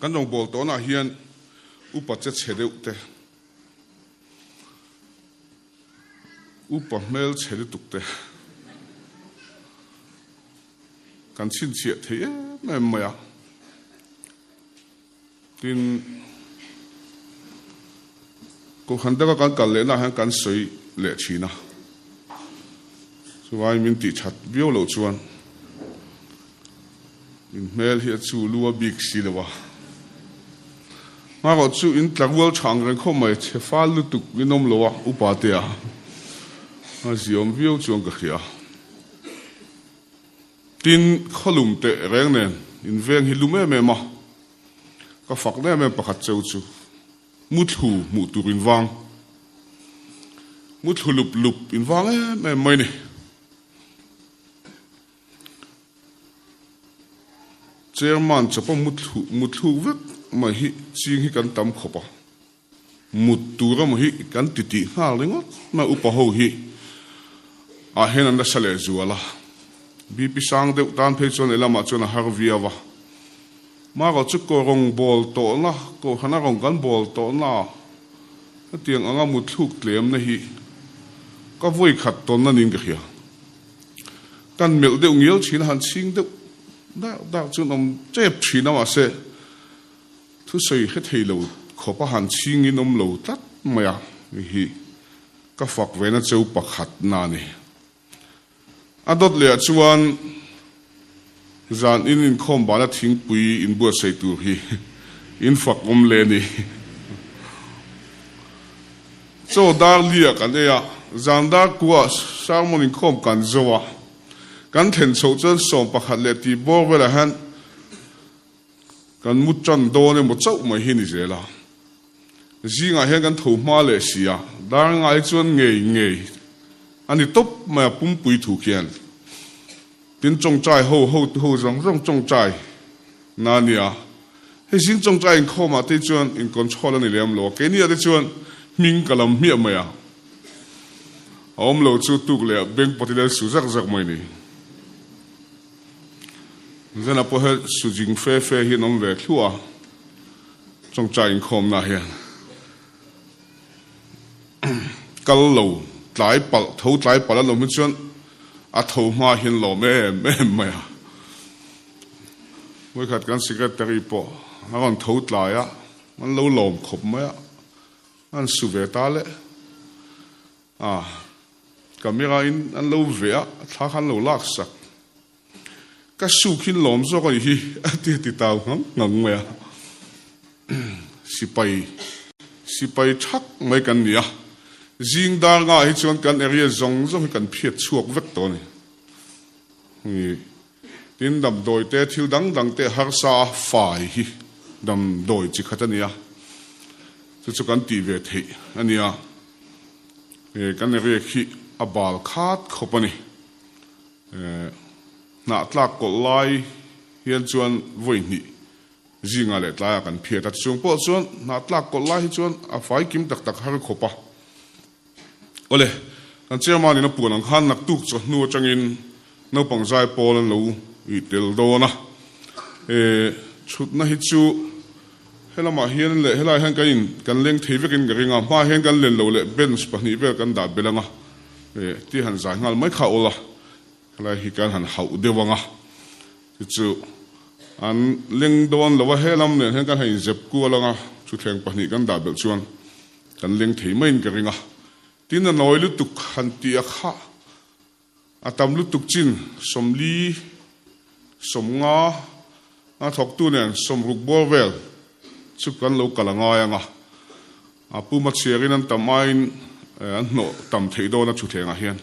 kan rong bol to na hian upa che chhedeu te upa mel chhede tuk te kan chin chia the maya tin ko khanda ka kan le na han kan soi le china suwai min ti chat bio lo chuan in mel hi chu lua big silawa ma ko chu in tlawal chang ren kho mai che fal lu tuk ginom lowa upa te a ziom bio chuang ka khia tin kholum te reng nen in veng hi lume me ma ka fak ne me pakhat cheu chu muthu mu turin wang muthu lup lup in wang me mai ni chairman chapa muthu vek ma hi ching hi kan tam khopa mutura ma hi kan titi ha lengo ma upa ho hi a hen an da sale zuala bp sang de tan phe chon elama chon har viawa ma go chu ko rong bol to na ko khana rong kan bol to na tiang anga muthuk tlem na hi ka voi khat ton na ning khia kan mel de ngil chin han sing de da chu nom chep china wa se thu sei he thei lo kho pa han ching in om lo tat maya hi ka fak ve na cheu pakhat na ni adot le chuan zan in khom bala thing pui in bu sei tu hi in fak om le ni so dar lia kan ya zan da kwa sarmon in khom kan zowa kan then so chen som pakhat le ti bor vela han kan mut chan do ne mo chau mai hi ni zela zinga hen kan tho ma le sia dar ngai chuan ngei ani top ma pum pui thu kian tin chong chai ho rong chong chai na nia he sin chong chai in khoma te chuan in control ani lem lo ke ni ate chuan ming kalam mi ma ya om lo chu tuk le bank potile su zak mai ni zena po he su jing fe hi nom ve thua chong chai in khom na hian kal lo tlai pal tho tlai pal lo mi chuan a tho ma hin lo me ma moi khat kan secretary po aron tho tlai a man lo lom khop ma an su ve ta le camera in an lo ve a tha khan lo lak sak ka su khin lom zo ko hi ti taw ngang ma sipai thak mai kan nia jing dar nga hi chuan kan area zong kan phiat chuak vek to ni tin dam doi te thil dang te har sa fai hi dam doi chi khatania chu kan ti ve thei ania kan area khi abal khat khopani na tlak ko lai hian chuan voi ni jinga le tla kan phiat ta chung po chuan na tlak ko lai hi chuan a fai kim tak har khopa ole kan chairman ina puan ang khan nak tuk cho nu changin no pangzai pol an lo I tel do na chut na hi chu helama hian le helai han kan leng theivekin garinga ma hian kan len lo le bench pani vel kan da belanga ti han zai ngal mai kha ola helai hi kan han hau dewanga chu an leng don lo wa helam ne han kan hai zep ku alanga chu thleng pani kan da bel chuan kan leng thei mai garinga tin noi lu tuk han ti a kha atam lu tuk chin somli somnga a thok tu nen som ruk bor vel chu kan lo kalanga yanga apu ma cherin an tamain an no tam thei do na chu thenga hian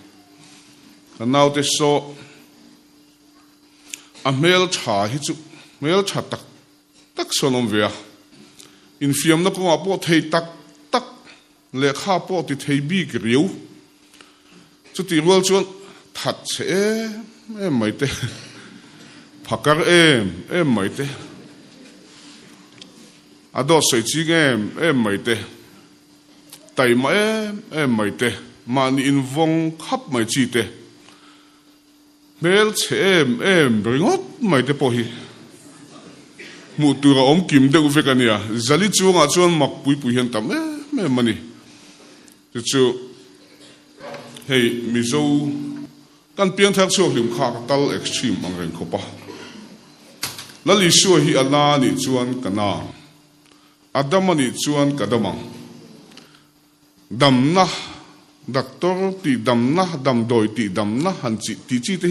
kan nau te so a mel tha hi chu mel tha tak sonom vea in fiam na ko apo thei tak le kha po ti thei bi kriu chu ti rol chuan that che mai te phakar mai te ado sei chi em mai te tai ma em mai te man in vong khap mai chi te mel che em bringot mai te po hi mu tu ra om kim de ve ka nia zali chuanga chuan mak pui pui hian tam me mani chu hei mizo kan piang thak chu hlim kha tal extreme ang ren khopa lali su hi ala ni chuan kana adamani chuan kadamang damna doctor ti damna dam doi ti damna han chi ti chi te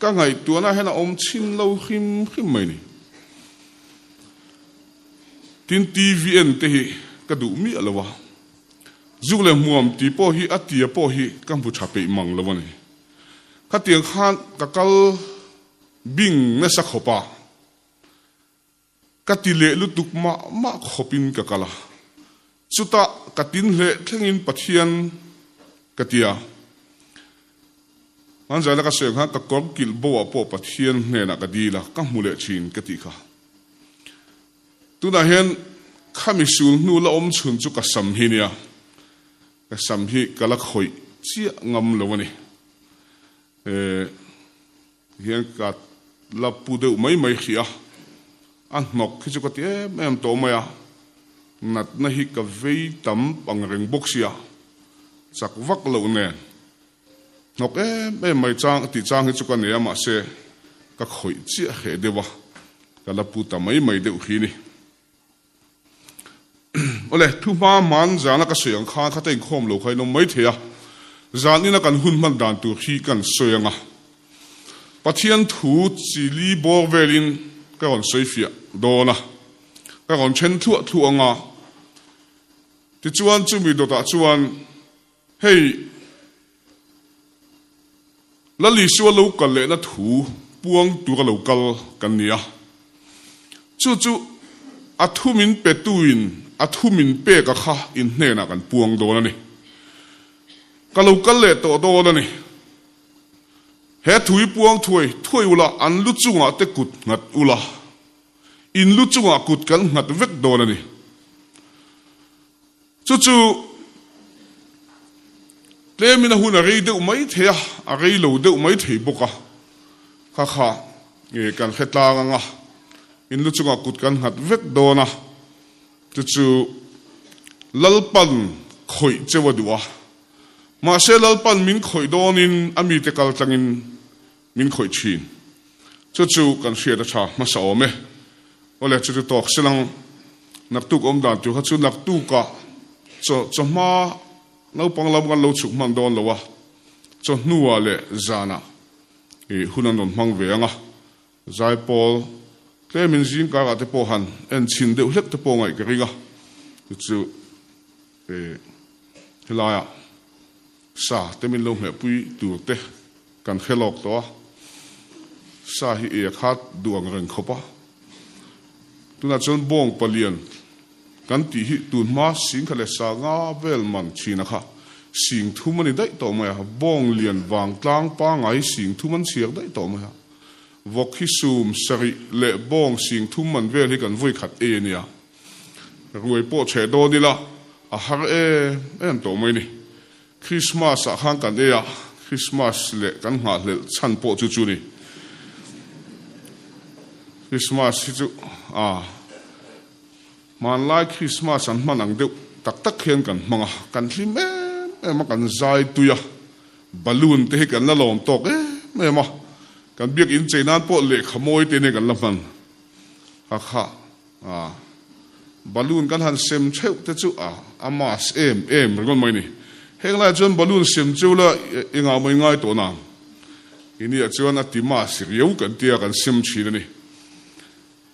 ka ngai tuana hena om chin lo him mai ni tin tvn te hi ka du mi alawa zule muam ti po hi atia po hi kam bu chape mang lawa ni ka tiang khan ka kal bing na sa khopa ka ti le lu tuk ma khopin ka kala chuta ka tin le thlengin pathian ka tia man zala ka se kha ka kor kil bo po pathian ne na ka dila ka mule chin ka ti kha tu na hen khami sul nu la om chun chu ka sam hi nia ka sam hi kala khoi chi ngam lawani hian ka la pu de mai khia an nok khi chu ka ti em to maya nat na hi ka vei tam pang reng boxia chak vak lo ne nok mai chang ti chang hi chu ka ne ma se ka khoi chi he dewa ka la pu ta mai de khi ni ole thu ma man zana ka soyang kha kha te khom lo khai no mai thea zan ni na kan hun man dan tu khi kan soyanga pathian thu chi li bor velin ka on soifia dona ka on chen thu anga ti chuan chu mi do ta chuan hei lali su lo kal le na thu puang tu ka lo kal kan nia chu athumin petuin athumin pe ka kha in hne na kan puang do na ni ka lo kal le to do na ni he thui puang thui ula an lu chunga te kut ngat ula in lu chunga kut kan ngat vek do na ni chu lemina hun a rei de mai thea a rei lo de mai thei boka kha nge kan khetla nga in lu chunga kut kan ngat vek do na chu lalpan khoi chewa duwa ma se lalpan min khoi donin ami te kal tangin min khoi chin chu kan hria da tha ma sa ome ole chu tok silang nak tu om dan tu kha chu nak tu ka cho ma no pang lam kan lo chuk man don lo wa cho nuwa le zana hunan don mang ve anga zai pol te min jin ka te po han en chin de hlek te po ngai ka ringa chu helaya sa te min lo me pui tu te kan khelok to sa hi e khat duang reng khopa tuna chon bong palian kan ti hi tun ma sing khale sa nga vel man china kha sing thu mani dai to ma bong lian wang tlang pa ngai sing thu man chiak dai to ma vok hi sum sari le bong sing thu man vel hi kan voi khat e nia ruai po che do ni la a har en to mai ni Christmas a khang kan e ya Christmas le kan nga le chan po chu ni Christmas hi chu man lai Christmas an man ang deuh tak khen kan manga kan hlim ma kan zai tuya balloon te kan la lom tok ma kan biak in cheinan po le khamoi te ne kan laman kha balloon kan han sem cheu te chu amas em ron mai ni heng la chon balloon sem chu la inga mai ngai to na ini a chuan a tima siriu kan tia kan sem chi ni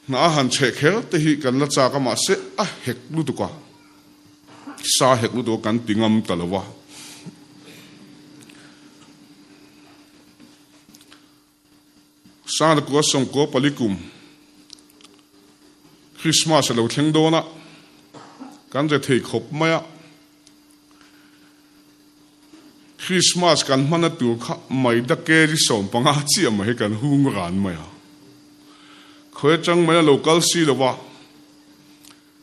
na han che kher te hi kan la cha ka ma se a hek lu tu ka sa hek lu do kan tingam talawa sa ko som ko palikum Christmas lo thleng do na kan je thei khop maya Christmas kan mana tu kha mai da ke ri som panga chi ma he kan hung ran maya khoi chang mai local si lo wa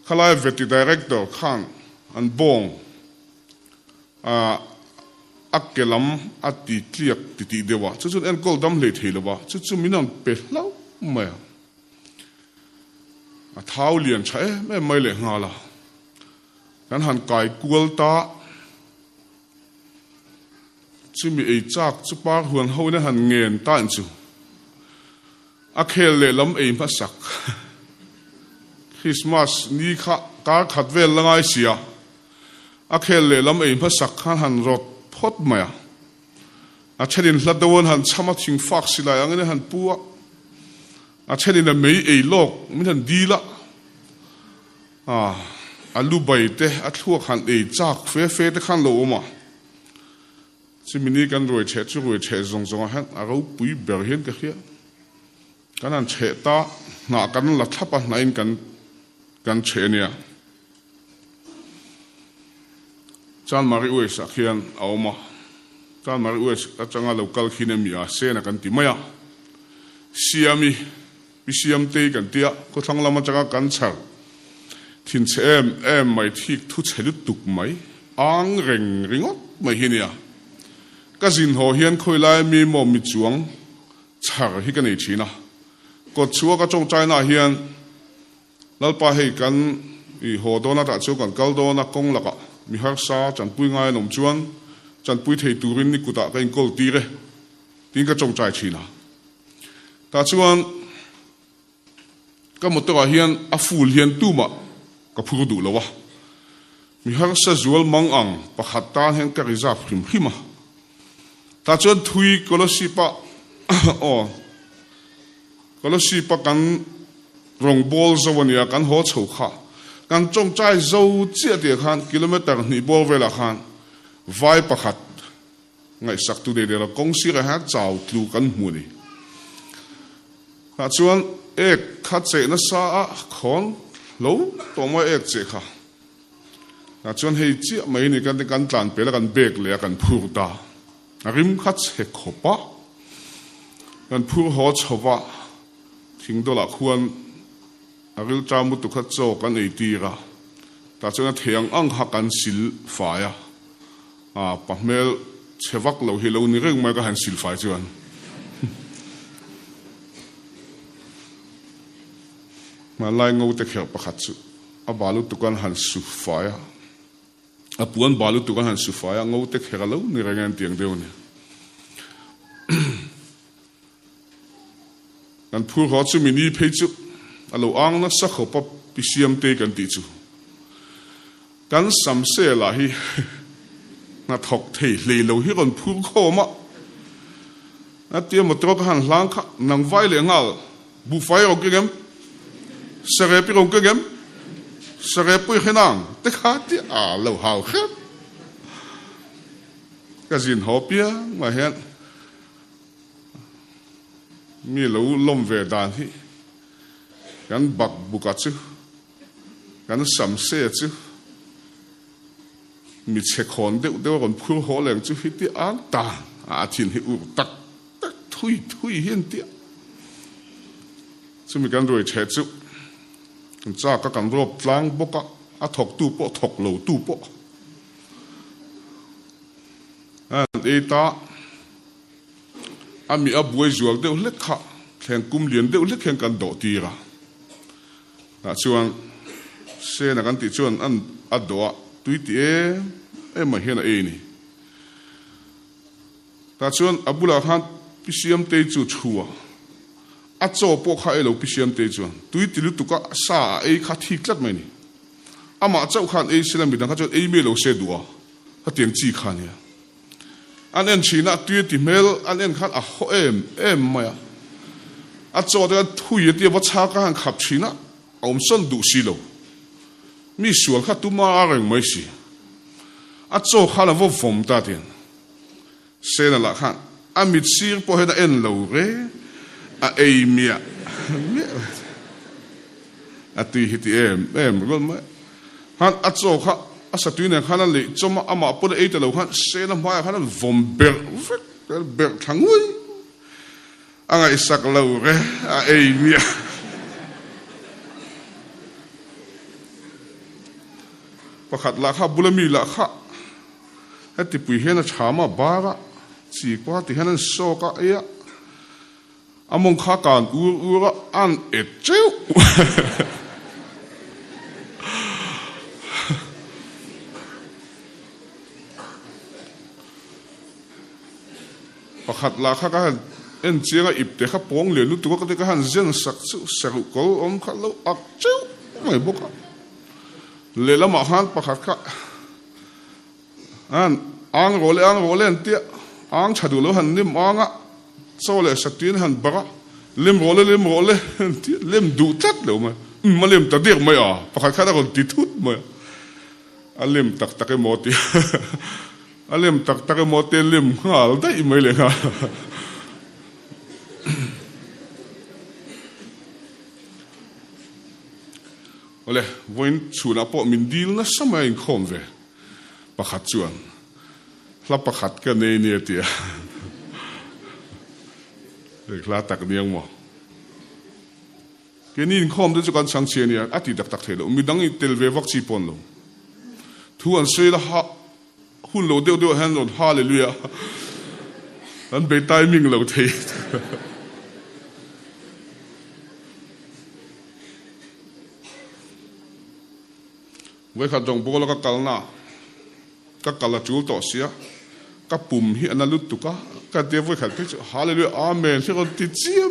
khalai veti director khan an bong akelam ati tliak ti dewa chu en kol dam le thei lo wa chu minan pe lau ma เท้าเลียนใช้ไม่เลยงาละกันหันไก่กวลตาจะมีไอ้จากจุปากหัวเขาเนี่ยหันเงินต้านจูอาเคลเล่ล้ำเองมาสักคริสต์มาสนี่ข้าการขัดเวลละไงเสียอาเคลเล่ล้ำเองมาสักขันหันรถพดมาอาเช่นนี้ลัดดวนหันชามาทิ้งฟักสิลายอันนี้หันปัวอาเช่นนี้ไม่ไอ้โลกไม่ทันดีละอาลูใบเตะอาทั่วขันไอ้จากเฟ่เตะขันโลมาจะมีนี่กันรวยเฉดรวยเฉดซงหันอาเราปุยเบลเห็นกันเฮียกันนั้นเฉดตาหน้ากันลัดทับไหนกันเฉดเนี่ยจานมาริอุเอสักเฮียนเอามาจานมาริอุเอสอาจารย์เราคัลคินมีอาเซนกันติมายาเสียมีพิเศษเตยกันเตียก็ทั้งเรามาจากกันฉันทินเอ็มไม่ที่ทุเฉลิตุกไหมอังริงอดไม่เห็นเนี่ยก็สินหัวเฮียนคุยไล่มีหมอมีจวงฉักให้กันอีกทีนะกดชัวก็จงใจน่าเฮียนแล้วไปให้กันอีหัวโดนน่าจะชัวกันกัลโดนักกงละก็มีฮักษาจันปุยง่ายหนุ่มจวนจันปุยเทตูรินนี่กูตะกันกอลตีเลยทิ้งก็จงใจทีนะแต่ชวนก็หมดตัวเฮียนอาฟูลเฮียนตู้มาก็พูดดูแล้ววะมีฮักษาจวลมังอังประหัตตาเห็นกระจับพิมพ์มาแต่จนทุยก็ลสิปะก็ลสิปะกันรองบอลสวรรค์กันหัวเฉาขากันจงใจเจ้าเจียเดียขันกิโลเมตรนี่บอลเวลาขันไว้ประหัตไงสักตัวเดียวเรากงสิระหัดเจ้าทลูกันหูนี่แต่จวนขัดเจนสาคนโลตัวไม่เจค่ะแต่จวนให้เจียไม่นี่กันจานเปแล้วกันเบรกเลยกันพูดตาริมขัดเสกขบะกันพูดหัวชาวะทิ้งตัวละควรอาริลจามุตุขัดโจกันไอตีระแต่จนเถียงอังหักกันสิลฝ่ายปะเมลเชวักเราเฮโลนี่เรื่องมันก็หันสิลฝ่ายจวนมาไล่งูตะเขียวประคัดสุบาลุตุกันหันสุฝ่ายปวนบาลุตุกันหันสุฝ่ายงูตะเขียวเรานี่เรื่องเตียงเดียวเนี่ยกันพูดเขาจะมีนี่เพจุเราอ่างนักสักเขาปะพิเศษเตกันติจูกันสัมเสละฮีนัดถกเทเลยเราฮีกันพูดเขามานัดเตรียมมาตรกันหลังค่ะนังไฟเลยงั้นบุฟเฟ่เอาเก็มสเรปิเอาเก็มสเรปิให้นังแต่ขาดที่เราหาวครับก็สินหอบเปียมาเห็นมีเราล้มเวดานที่กันบักบุกัดจูกันสัมเสจูมีเช็คคนเดี๋ยวคนพูดหัวแหลงจูฮิตที่ตาทินให้อุตักทุยเห็นเตี้ยจะมีการรวยเช็ดจูกันจ้าก็กันรบล้างบกถกตู้ปะถกเหลาตู้ปะตามีอับวยจวกเดี๋ยวเล็กค่ะแข่งกุมเหรียญเดี๋ยวเล็กแข่งกันโดดตีระชวนเสนากันติชวนอัดโดดตุยตีไม่เห็นนี่แต่ชวนอับบุลาฮันพิเศษเตจูชัวอัดโจปกให้เราพิเศษเตจวนตุยตีลุตุกะซาขัดทิกลัดไหมนี่มาเจ้าขันเสลามิดังขัดจนไม่เราเสดัวขัดเตียงจีขันเนี่ยอันนั้นชีน่ะตุยติเมลอันนั้นขัดเอ็มไม่อัดโจเดี๋ยวทุยเดี๋ยวว่าชากันขับชีน่ะเอาส่วนดูสิโลมีส่วนขัดตุ้มาอะไรไม่สิอัดโจขันว่าฟอมตาเดียนเสนาละขันมิดซีร์พอเห็นเอ็นโลเรเมียตุยฮิตเอ็มก็ไม่ฮันอัดโจขันสัตว์เนี่ยขันเลยจมามาพูดแต่เราขันเสนาไม่ขันฟอมเบิร์ทั้งวันอะไรสักโลเรเมียประคัดละข้าบุลมีละข้าให้ติปุยเห็นชามาบาระสีกว่าที่เห็นโซกะอามงข้าการอูระอันเจ้า pakhat la kha ka en chenga ipte kha pong le lu tu ka te ka han zen sak chu saru ko om kha lo ak chu mai boka le la ma han pakhat kha an ang role an tia ang chadu lo han nim anga so le satin han bara lim role lim du tat lo ma lim ta dir ma ya pakhat kha da kon ti thut ma alim tak tak moti alim tak tak moti lim ngal dai mai le ha ole voin chuna po min dil na sama in khom ve pakhat chuan la pakhat ka nei ne tia la tak niang mo ke nin khom de chu kan sang che ni ati dak tak thelo mi dang i tel ve vak chi pon lo thu an sei la ha hun lo deu han lo hallelujah an be timing lo thei với khát dòng bố là các cal na các cal là chú tổ xía các bùm hi anh lút tụ các tiêu với khát thích hallelujah amen thì còn tít chiêm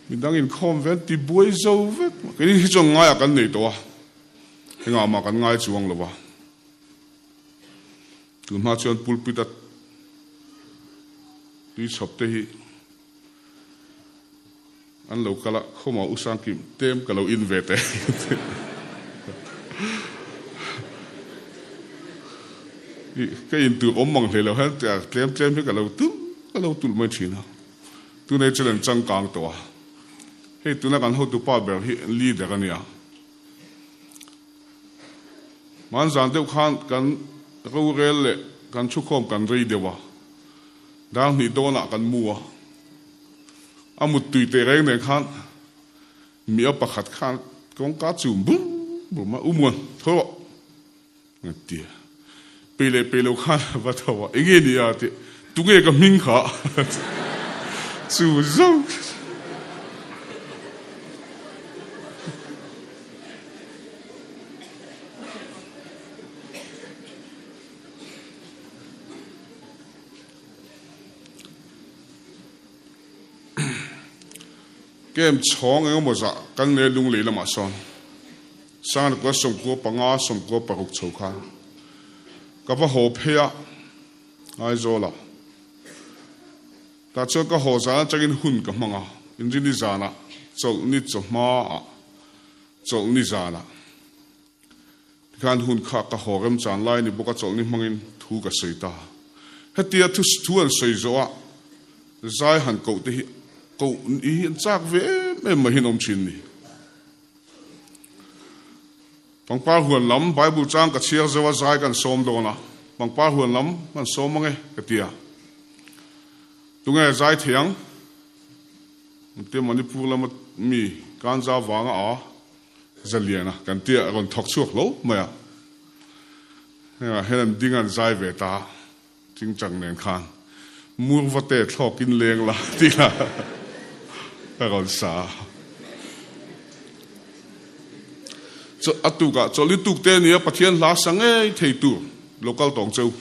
mình đang in khom vén tít bôi dâu vét cái này cho ngay cái này đó cái ngà mà cái ngay chuông là ba tụi nó chọn pulpit đi chụp thế anh lâu cả là không mau usang kim tem cả lâu in về thế cái in từ ốm măng thì là hết tem với cả lâu tụi mới chỉ nào tụi này chỉ là trăng càng to hay tụi nó còn hốt tụi ba bè leader cái này mà anh đều khan kan rau rel lệ kan chúc khom kan rei dewa đang ni do na kan mua amut tùy tê reng này khan mi ở pakhat khan con cá chùm bù mà umuan thôi ngặt tia pele khan và thôi anh nghe đi à thì tụi nghe cái minh khá chú rong cái em chong em mà dạ căn này lung lì là mà son sang được có sông của banga sông của bạc húc châu khan cái vào hồ phê ai rồi là ta cho cái hồ giá chắc in hun cái manga in đi giá na châu nít châu ma châu nít giá na kan hun khá cái hồ em chán lại ni bốc cái châu nít mangin thu cái sợi ta hết tiệt thu anh sợi rồi à giải hẳn cậu thì cậu hiện chắc về em mà hiện ông chín đi bằng pa huan lắm Bible trang cái chia ra giải cái xóm đó na bằng pa huan lắm cái xóm mang cái tia tụi nghe giải thiang tiệm mình đi phu làm mi can ra vàng à giờ liền à cái tia còn thọc chuột lâu mà hay là đi ngang giải về ta chính chẳng nên khan mua vật tệ thọ kinh leng là đi là cái còn sao cho atuka cho lituk te ni pa thian la sange thei tu local tong châu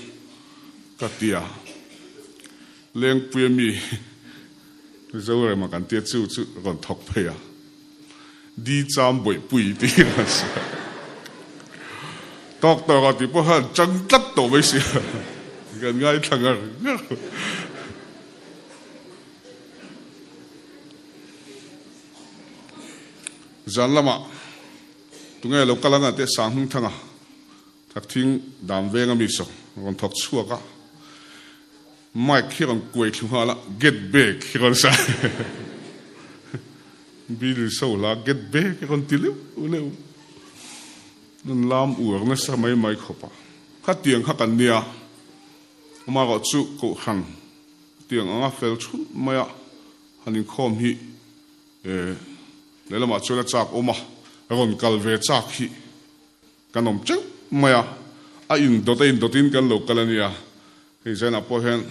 ka tia leng pui mi zo re ma kan tia chu kon thok phe ya di cham boi pui ti la sa tok to ga ti po han chang tat to mai si gan ngai thang zan lama tụi nghe lâu cả ngày sáng hưng thằng thật thinh đam về ngắm miso còn thọc chua cả mai khi còn quay chung hoa là get back khi còn sai bil sâu là get back khi còn tiêu lưu nên làm uổng nó sao mấy khổ khát tiền khát cần nia mà gọi chú cổ hằng tiền ông phèo chút mày à hành khom hi đấy là mà cho nó chạc ôm còn cal về chắc hi cái nôm chắc mày à in đầu tiên cái lục cái này thì giờ nào po hen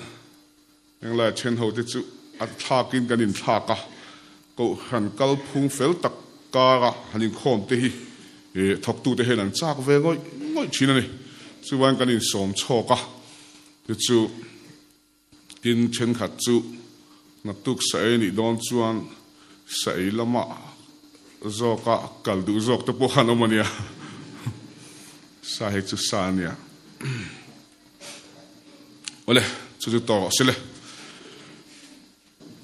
yang là trên hậu thì chú thà kinh cái in thà cả cậu hành cal phung phèo tắc cả hành khom thế hi thọc tu thế hen chắc về ngồi chín này chú quan cái in xóm cho cả thì chú tin chen khat chu na tuk sai ni don chuan sai lama zoka kaldu zok te po hanomania sa he chu sania ole chu to sele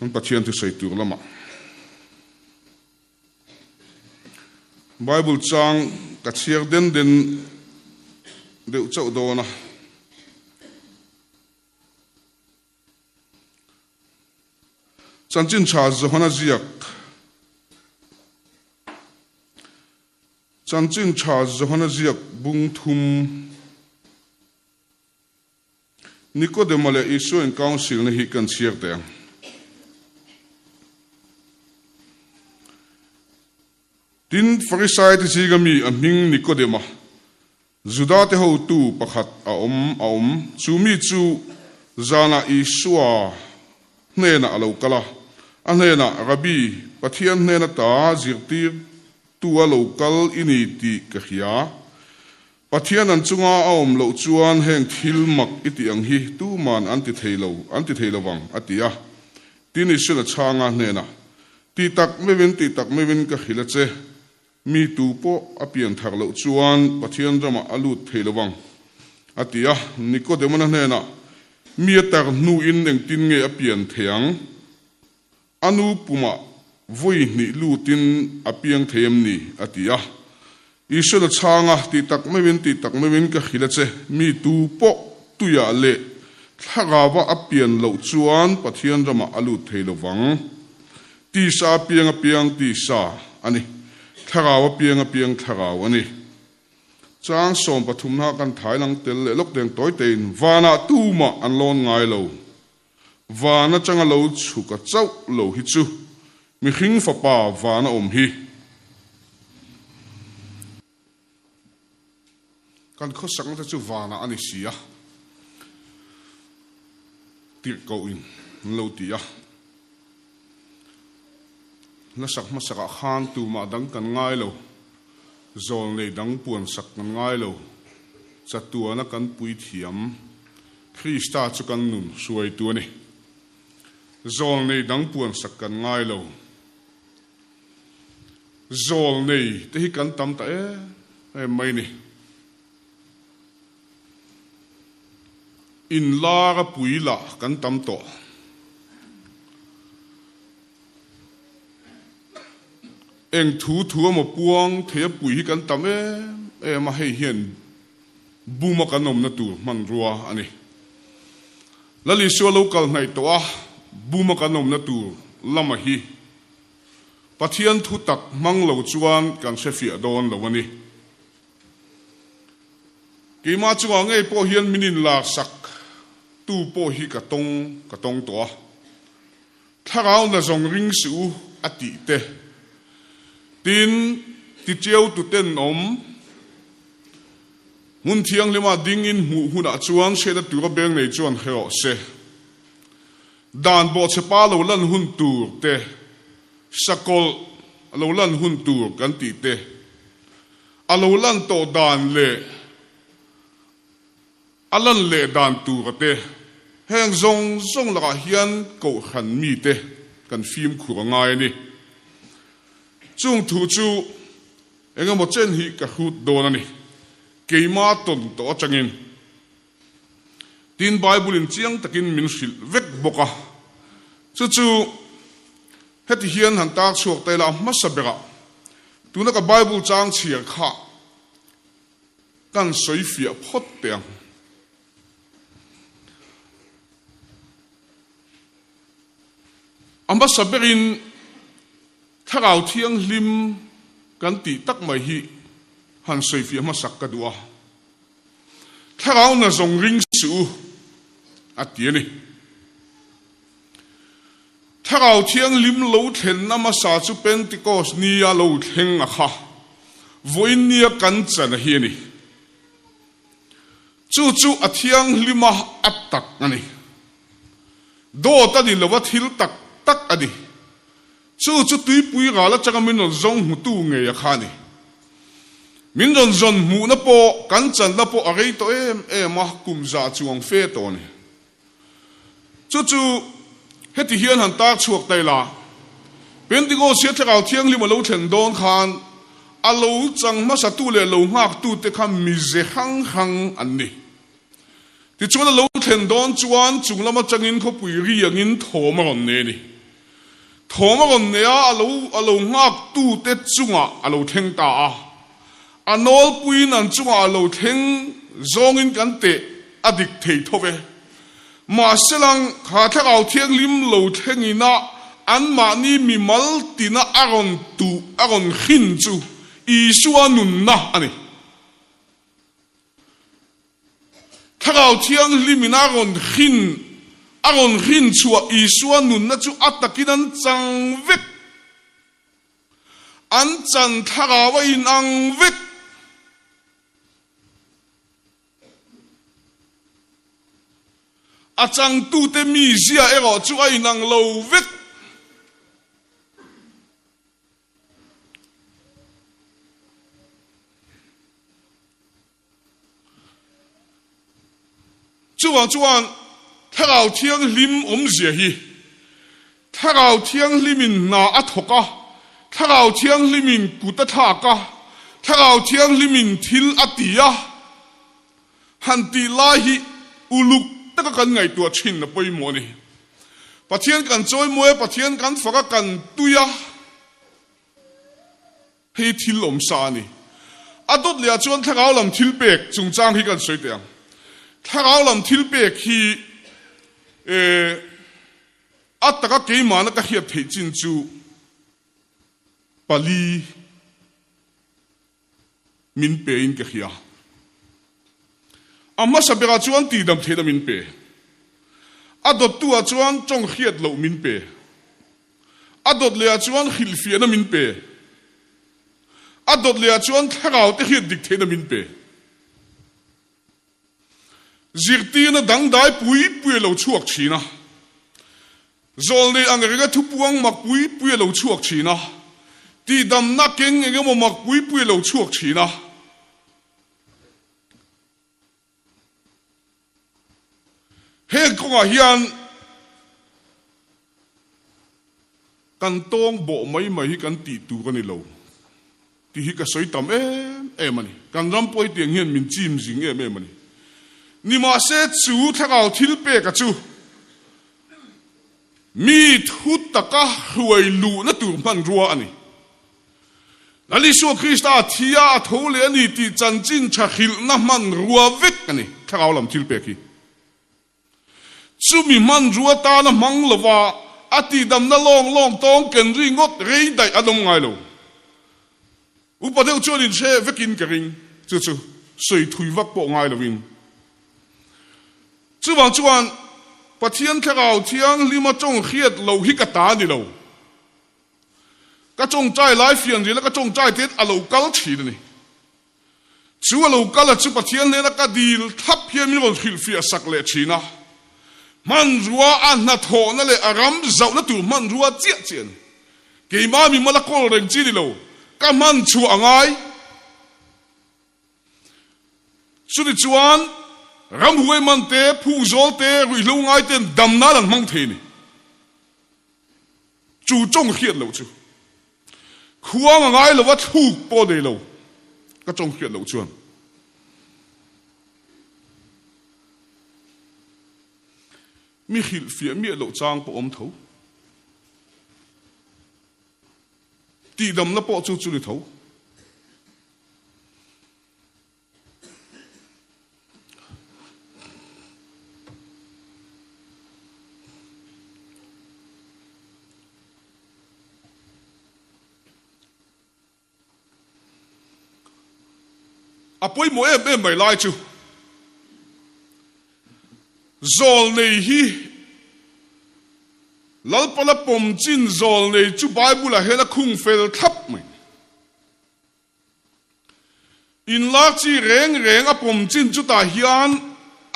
un patient tu sai tur lama Bible chang ka chiar den deu chau do na Chantin cha zohana ziak Chantin cha zohana ziak bung thum Nicodemus le Isu en council na hi kan chiar te Tin Pharisai ti sigami aming Nicodemus Juda te ho tu pakhat a om chumi chu zana Isua nena alo kala anena rabi pathian nena ta zirtir tu alo kal ini ti kahia pathian an chunga om lo chuan heng thilmak iti ang hi tu man anti theilo wang atia tini sila changa nena ti tak mewin ka khila che mi tu po apian thar lo chuan pathian rama alut theilo wang atia Nicodemus nena mi tar nu in neng tin nge apian theang anu puma voi ni lutin apiang them ni atia isula changa ti tak mewin ka khilache mi tu po tuya le thagawa apian lo chuan pathian rama alu theilo wang ti sa piang ti sa ani thagawa piang thagawa ani chang som pathum na kan thailang tel le lok deng toy tein wana tuma an lon ngai lo wana changa lo chu ka chau lo hi chu mi hing fa pa wana om hi kan kho sang ta chu wana ani sia tir ko in lo tia na sak ma saka khan tu ma dang kan ngai lo zol nei dang puan sak kan ngai lo chatua na kan pui thiam Krista chu kan nun suai tu ni zol nei dang puan sak kan ngai lo zol nei te hi kan tam ta e mai ni in la ga pui la kan tam to eng thu ma puang the pui hi kan tam e ma hei hian buma kanom na tu man ruwa ani lali so local nai to a buma kanom na tu lama hi pathian thu tak mang lo chuan kan se fi don lo ani ki ma chuwa ngei po hian minin la sak tu po hi ka tong to tharau na zong ring su ati te tin ti cheu tu ten om mun thiang lema ding in mu huna chuan se da tur beng nei chuan hero se dan bo che pa lo lan hun tur te sakol lo lan hun tur kan ti te alo lan to dan le alan le dan tur te heng zong la hian ko khan mi te kan phim khur ngai ni chung thu chu enga mo chen hi ka hut don ani keima ton to changin tin bible in chiang takin min sil vek boka chu heti hian han tak chuak taila masabera tuna ka bible chang chiar kha kan soi fia phot teang amba saberin tharau thiang hlim kan ti tak mai hi han soi fi ma sak ka duwa tharau na zong ring su atiani tharau thiang lim lo thlen na ma sa chu pentecost ni ya lo thleng a kha voin nia kan chan hi ni chu athiang lima atak ani do ta di lo wa thil tak ani chu tui pui ga la changa min zong hu tu nge ya khani min zon mu na po kan chan na po a rei to em ma kum za chuang fe to ni chu heti hian han tak chuak tai la pendigo sia thakal thiang lim lo thlen don khan alo chang ma sa tu le lo ngak tu te kham mi ze hang hang an ni ti chuan lo thlen don chuan chunglama changin kho pui ri angin thoma ron ne ni thoma ron ne a alo ngak tu te chunga alo theng ta a anol puin an chunga alo theng zongin kan te adik thei thove ma selang kha thakal thiang lim lo thengina an ma ni mi mal tina aron khin chu isua nun na ani thakal thiang lim aron khin chu isua nun na chu atakinan chang vek an chan tharawa in ang vek a chang tu te mi zia ero chu ai nang lo vek chuan thakal thiang lim zia hi thakal thiang limin na athoka thakal thiang limin kuta thaka thakal thiang limin thil atia hanti lahi uluk taka kan ngai tua chin na poi mo ni pathian kan choi moe pathian kan faka kan tuya hei thil om sa ni adot lia chuan thakal lam thil pek chung chang hi kan soi tiang thakal lam thil pek hi ataka ke mana ka hiat thei chin chu pali min pe in ka hia amma sabera chuan ti dam theda min pe adot tua chuan chong hiat lo min pe adot lea chuan khilfia na min pe adot lea chuan tharau te hiat dik theda min pe zirti na dang dai pui lo chuak china zol ne angrenga thupuang mak pui lo chuak china ti dam na keng enge mo mak pui lo chuak china he konga hian kan tong bo mai hi kan ti tu kan ni lo ti hi ka soi tam em ani kan ram poi tiang hian min chim jing em ani ni ma se chu thakal thil pe ka chu mi thu taka huai lu na tur man ruwa ani lali so krista thia thole ani ti chanchin tha khil na man ruwa vek ani thakal lam thil pe ki chumi man ruwa ta na mang lova ati dam na long tong ken ri ngot rei dai adom ngai lo upadeu chuan che vekin kering chu soi thui vak po ngai lovin chuan pathian thakal thiang lima chong khiat lo hi ka ta ni lo ka chong chai lai fian ri la ka chong chai tet alo kal thi ni chu alo kal chu pathian le la ka dil thap hian mi ron khil fi sak le china man ruwa an na tho na le aram zau na tu man ruwa chia chen ke ma mi mala kol reng chi ni lo ka man chu angai chu ni chuan ram huai man te phu zol te rui lo ngai ten dam na lang mang the ni chu chong khiat lo chu khuang ngai lo wa thu po de lo ka chong khiat lo chuan mi khil fia mi lo chang po om tho ti dam na po chu ni tho apoi mo em mai lai chu zol nei hi lal pala pom chin zol nei chu bible a hela khung fel thap mai in la chi reng a pom chin chu ta hian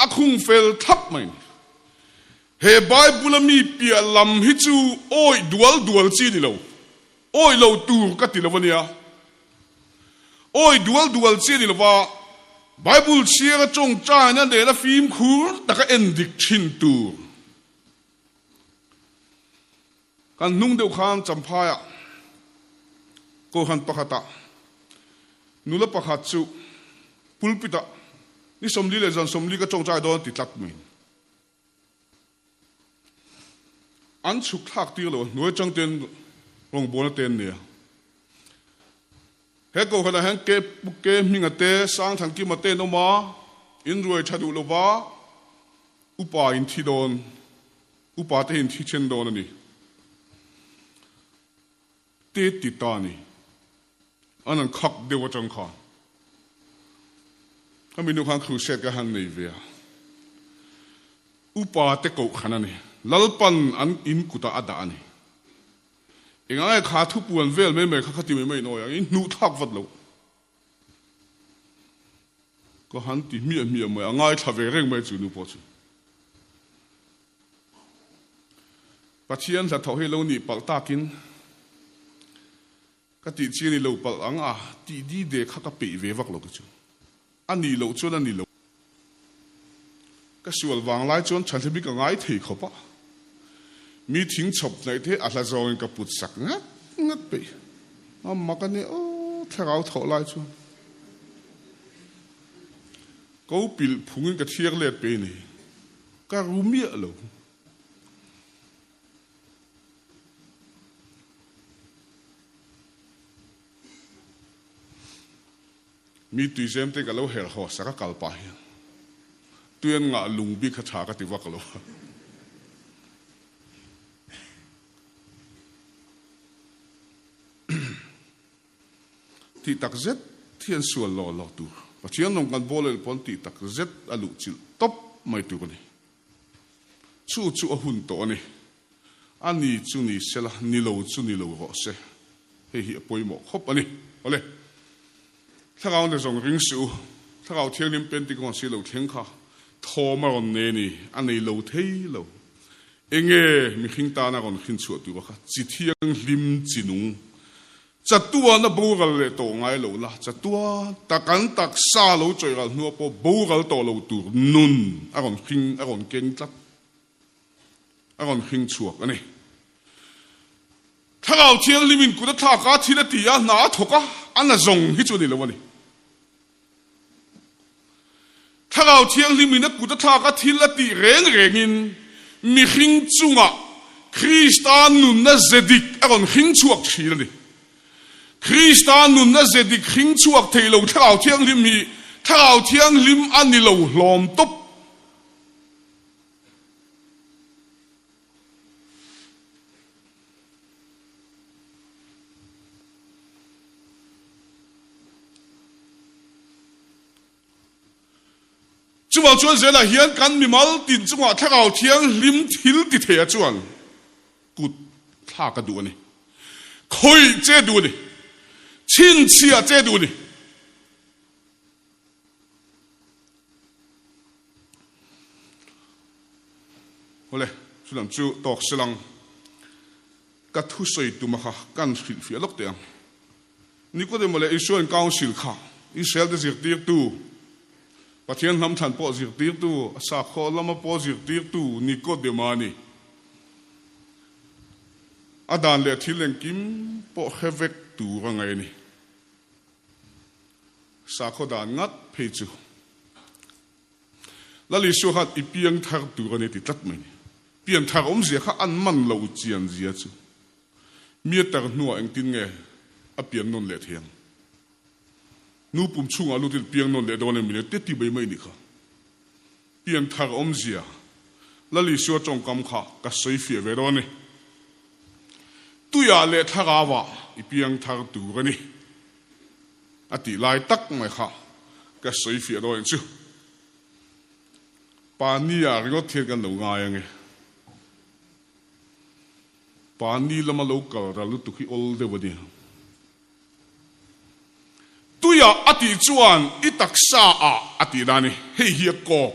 a khung fel thap mai he bible mi pia lam hi chu oi dual chi ni lo oi lo tur ka ti lo wania oi dual chi ni lo wa bible chia chong cha na de la phim khur ta ka endik chin tu kan nung deuh khan champaya ko han pakhata nula pakhat chu pulpita ni somli le jan somli ka chongchai don ti tlak min an chuk thak ti lo noi chang ten rong bona ten ne he ko khana han ke minga te sang thang ki ma te no ma in ruai thadu lo ba upa in thi don upa te in thi chen don ani te ti ta ni anan khak de wa chang kha kami nu khang khu set ka han nei ve upa te ko khana ni lalpan an in kuta ada ani engai kha thu puan vel me me kha khati me me no yang in nu thak vat lo ko han ti mi me angai tha ve reng me chu nu po chu pathian sa tho he lo ni pal ta kin ka ti chi ni lo pal ang a ti di de kha ka pe ve vak lo chu ani lo chu ani lo ka sual wang lai chon chan themi ka ngai thei kho pa mi thing chop nai the a la zong ka put sak ngat pe ma ka ni o tharau tho lai chu ko pil phungin ka thiar let pe ni ka rumia lo mi tui sem te ka lo hel ho sa ka kal pa hi tuyen nga lung bi kha tha ka ti wak lo ti tak zet thian sual lo lo tu pathian nong kan bol el pon ti tak zet alu chil top mai tu ko ni chu a hun to ni ani chu ni sela ni lo chu ni lo ro se he hi poi mo khop ani ole thagao ne zong ring su thagao thiang lim pen ti ko si lo theng kha thoma on ne ni ani lo thei lo enge mi khing ta na gon khin chu tu kha chi thiang lim chinung chatua na bogal le to ngai lo la chatua takan tak sa lo choi gal nu po bogal to lo tu nun agon keng tlat agon khing chuak ani thagao thiang limin ku da tha ka thina ti ya na thoka ana zong hi chu ni lo wani thagao thiang limin na ku da tha ka thila ti reng in mi khing chunga Christan nun na zedik agon khing chuak thila ni Christan nun na zedik khing chuak thei lo thagao thiang lim mi thagao thiang lim ani lo hlom top chuan chuan zela hian kan mi mal tin chunga thagao thiang lim thil ti the chuan kut tha ka du ani khoi che du ani chin chia che du ni ole sulam chu tok selang ka thu soi tu ma kha kan fil fi lok te ni ko de mole Israel council kha Israel de zir tir tu pathian ham than po zir tir tu sa kho lama po zir tir tu ni ko de mani adan le thileng kim po khevek tu rangai ni sa kho dan ngat phei chu lali su hat ipiang thar tu ro ni ti tat mai pian thar om zia kha an man lo chian zia chu mi tar nuwa eng tin nge a pian non le thiang nu pum chunga lu til piang non le don mi ne te ti bai mai ni kha pian thar om zia lali su chong kam kha ka soi fie ve ro ni tu ya le tharawa ipiang thar tu ro ni ati lai tak mai kha ka soi fie ro chu pani ya ro the kan lo nga yang e pani lama lo ka ra lu tu ki ol de wadi tu ya ati chuan itaksa a ati dani hei hi ko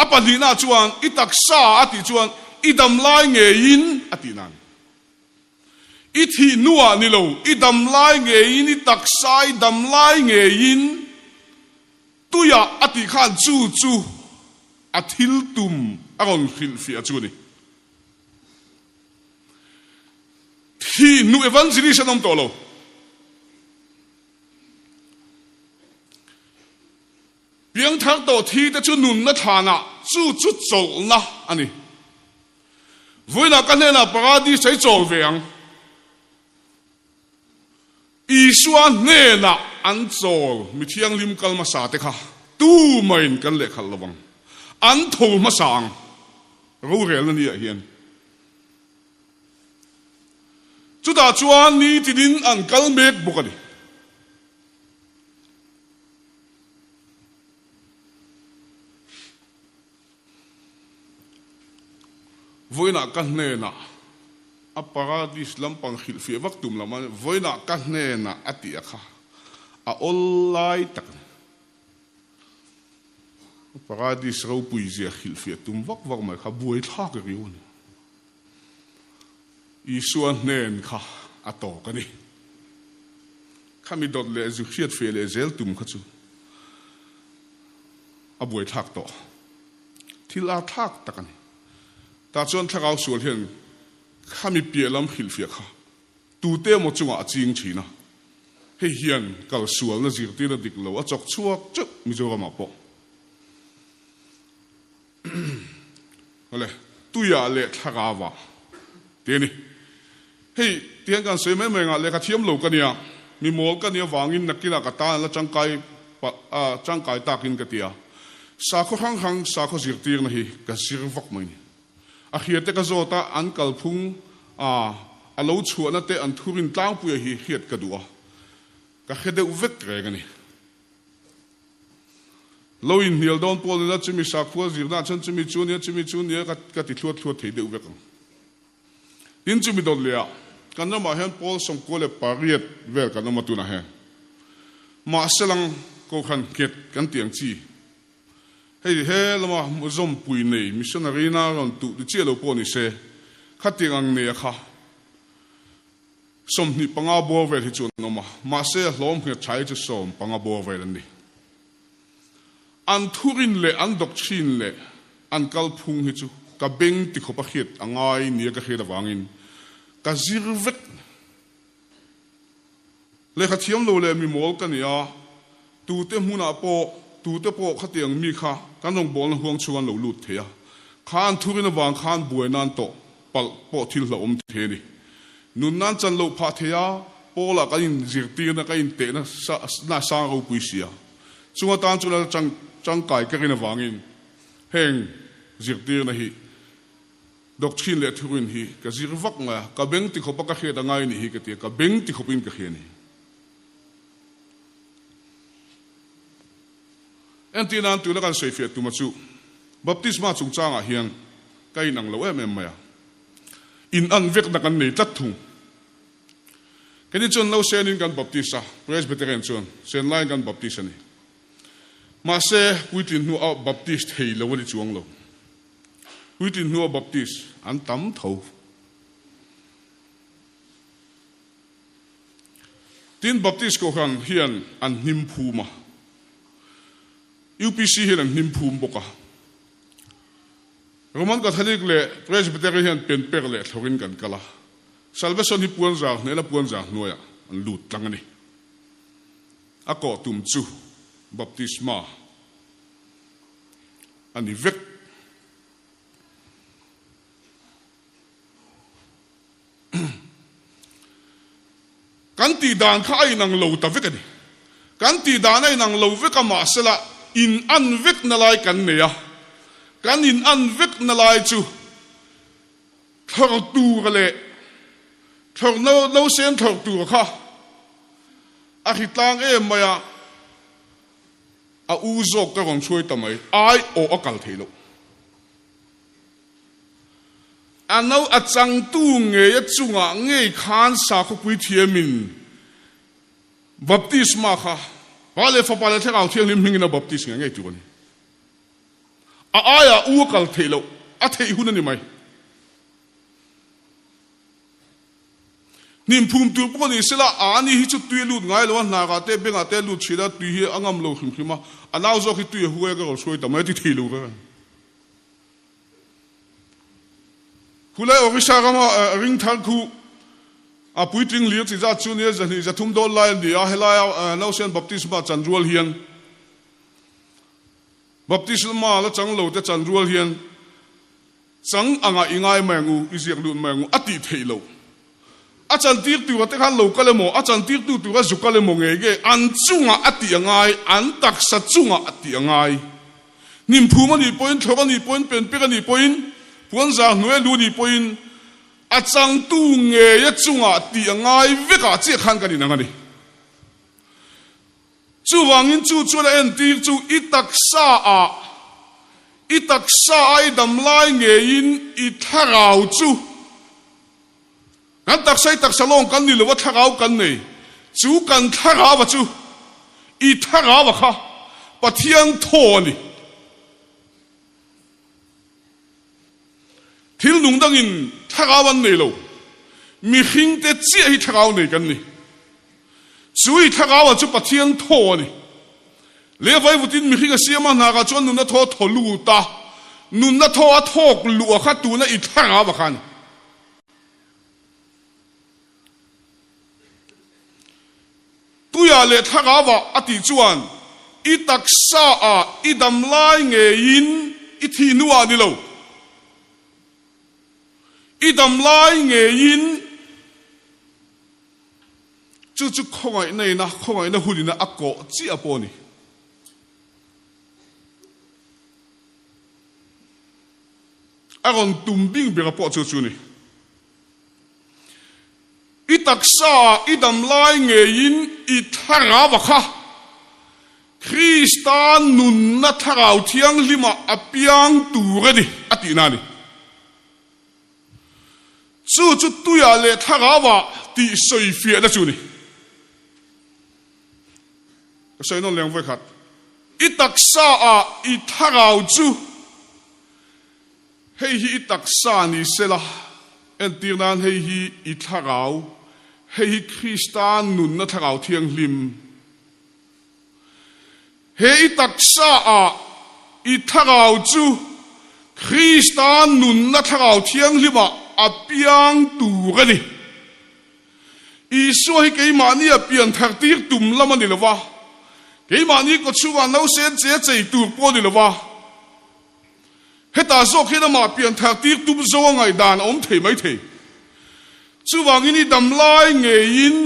apani na chuan itaksa ati chuan idam lai nge in ati nan ithi nuwa ni lo idam lai nge in itaksai dam lai nge in tu ya ati khan chu athil tum agon khil fi achuni nu evangelist anam to lo biang thak to thi te chu nun na thana chu chol na ani voina kan na paradi sai chol veang isuan ne na an chol mi thiang lim kal ma sa te kha tu main kan le khal lawang an thol ma sang ro rel na ni a hian chu da chuan ni tidin an kal mek bukani voina kan ne na a paradis lampang khil fi vak tum lama voina kan ne na ati akha a online tak paradis ropui zia khil fi tum vak mai kha buai tha ka riun i suan nen kha ato kani khami dot le zu khiat fe le zel tum kha chu a buai thak to thil a thak takani ta chuan thakau sual hian khami pielam khil fi kha tu te mo chunga ching thina he hian kal sual na zir ti na dik lo a chok chuak chu Mizoram po ole tu ya le thakawa te ni hei tiang kan sei me nga le ka thiam lo kania mi mol kania wangin nakila ka ta la changkai takin ka tia sa kho hang sa kho zir tir na hi ka sir vak mai ni a khiate ka zota an kalphung a lo chuana te an thurin tlang pu hi khiat ka duwa ka khede uvek regani lo in hial don pol na chimi sa kho zir na chan chimi chunia ka ti thluat thei de uvek tin chimi dol lia kan na ma hen pol som ko le pariat vel kan ma tu na he ma selang ko khan ket kan tiang chi hei he lama zom pui nei missionary na ron tu che lo po ni se khating ang ne kha som ni panga bo ve hi chu no ma se hlom khe chai chu som panga bo ve ni an thurin le an doctrine le an kal phung hi chu ka beng ti kho pa khiat angai ni ka kheda wangin ka zirvet le kha thiam lo le mi mol kan ya tu te huna po tu te po khatiang mi kha kanong bol na huang chuan lo lut thea khan thurin wang khan buai nan to pal po thil la the ni nun nan chan lo pha thea pola ka in zirti na ka in te na sa ro puisia chunga tan chula chang kai ka rin wangin heng zirti na hi doctrine le thurin hi ka zirwak nga ka beng ti khopa ka kheda ngai ni hi ka ti ka beng ti khopin ka kheni entinan tu la kan sei fe tu ma chu baptisma chung changa hian kai nang lo em maya in an vek na kan nei tat thu keni chon lo senin kan baptisa presbyterian chon sen line kan baptisa ni ma se puitin nu au baptist hei lo ni chuang lo puitin nu baptist an tam tho tin baptist ko khan hian an nim phu ma UPC hian nim phum boka Roman Catholic le Presbyterian pen per le thorin kan kala salvation hi puan za ne la puan za noya an lut tangani ako tum chu baptisma ani vek kan ti dan kha ai nang lo ta vek ani kan ti dan ai nang lo vek ma sela in an vek na lai kan ne ya kan in an vek na lai chu thor tu le thor no sen thor tu kha a hitang e maya a u zok ka rong chui tamai ai o akal thelo anau a chang tu nge ya chunga nge khan sa khu pui thiamin baptisma kha wale fa pala thakau thiang lim hingina baptis nge tu ni a aya u kal thelo a thei hun ni mai nim phum tu po ni sela ani hi chu tui lut ngai lo na ga te benga te lut chila tui hi angam lo khim khima anaw zo ki tui huwe ga soi ta mai ti thilu ga hulai ofisa ga ma ring thang khu a puiting liu chi za chu ne zani za thum do lai ni a helai no sen baptisma chanrual hian baptisma la changlo te chanrual hian chang anga ingai mengu isiak lu mengu ati theilo a chan tir tu te khan lo kale mo a chan tir tu ga zukale mo ngege an chunga ati angai an tak sa chunga ati angai nim phuma ni point thoga ni point pen pe ni point puan za hnuai lu ni point a chang tu nge ya chunga ti angai veka che khan ka ni nangani chu wangin chu chu la en tir chu itak sa ai dam lai nge in I tharau chu kan tak sai tak salong kan ni lo wa tharau kan nei chu kan tharau wa chu I tharau wa kha pathian tho ni thil nung dangin tharawan nei lo mi hing te chi hi tharau nei kan ni chui tharawa chu pathian tho ni le vai vutin mi hinga siama na ga chon nun na tho tholu ta nun na tho a thok lu kha tu na I tharawa khan tu ya le tharawa ati chuan I taksa a I dam lai nge in I thi nuwa ni lo I dam lai nge in chu khongai nei na hulina akko chi aponi aron tumbing be rapo chu ni I taksa I dam lai nge in I tharawa kha Kristan nun na tharau thiang lima apiang tu redi ati nani chu tu ya le tharawa ti soi fie na chu ni soi non leng ve khat I taksa a I tharau chu hei hi I taksa ni sela en tirnan hei hi I tharau hei hi Kristan nun na tharau thiang lim hei taksa a I tharau chu Kristan nun na tharau thiang lima apiang tu gani Isu hi ke mani apian thar tir tum lama ni lawa ke mani ko chuwa no sen che chei tu po ni lawa heta zo ke na ma pian thar tir tum zo ngai dan om thei mai thei chuwang ini dam lai nge in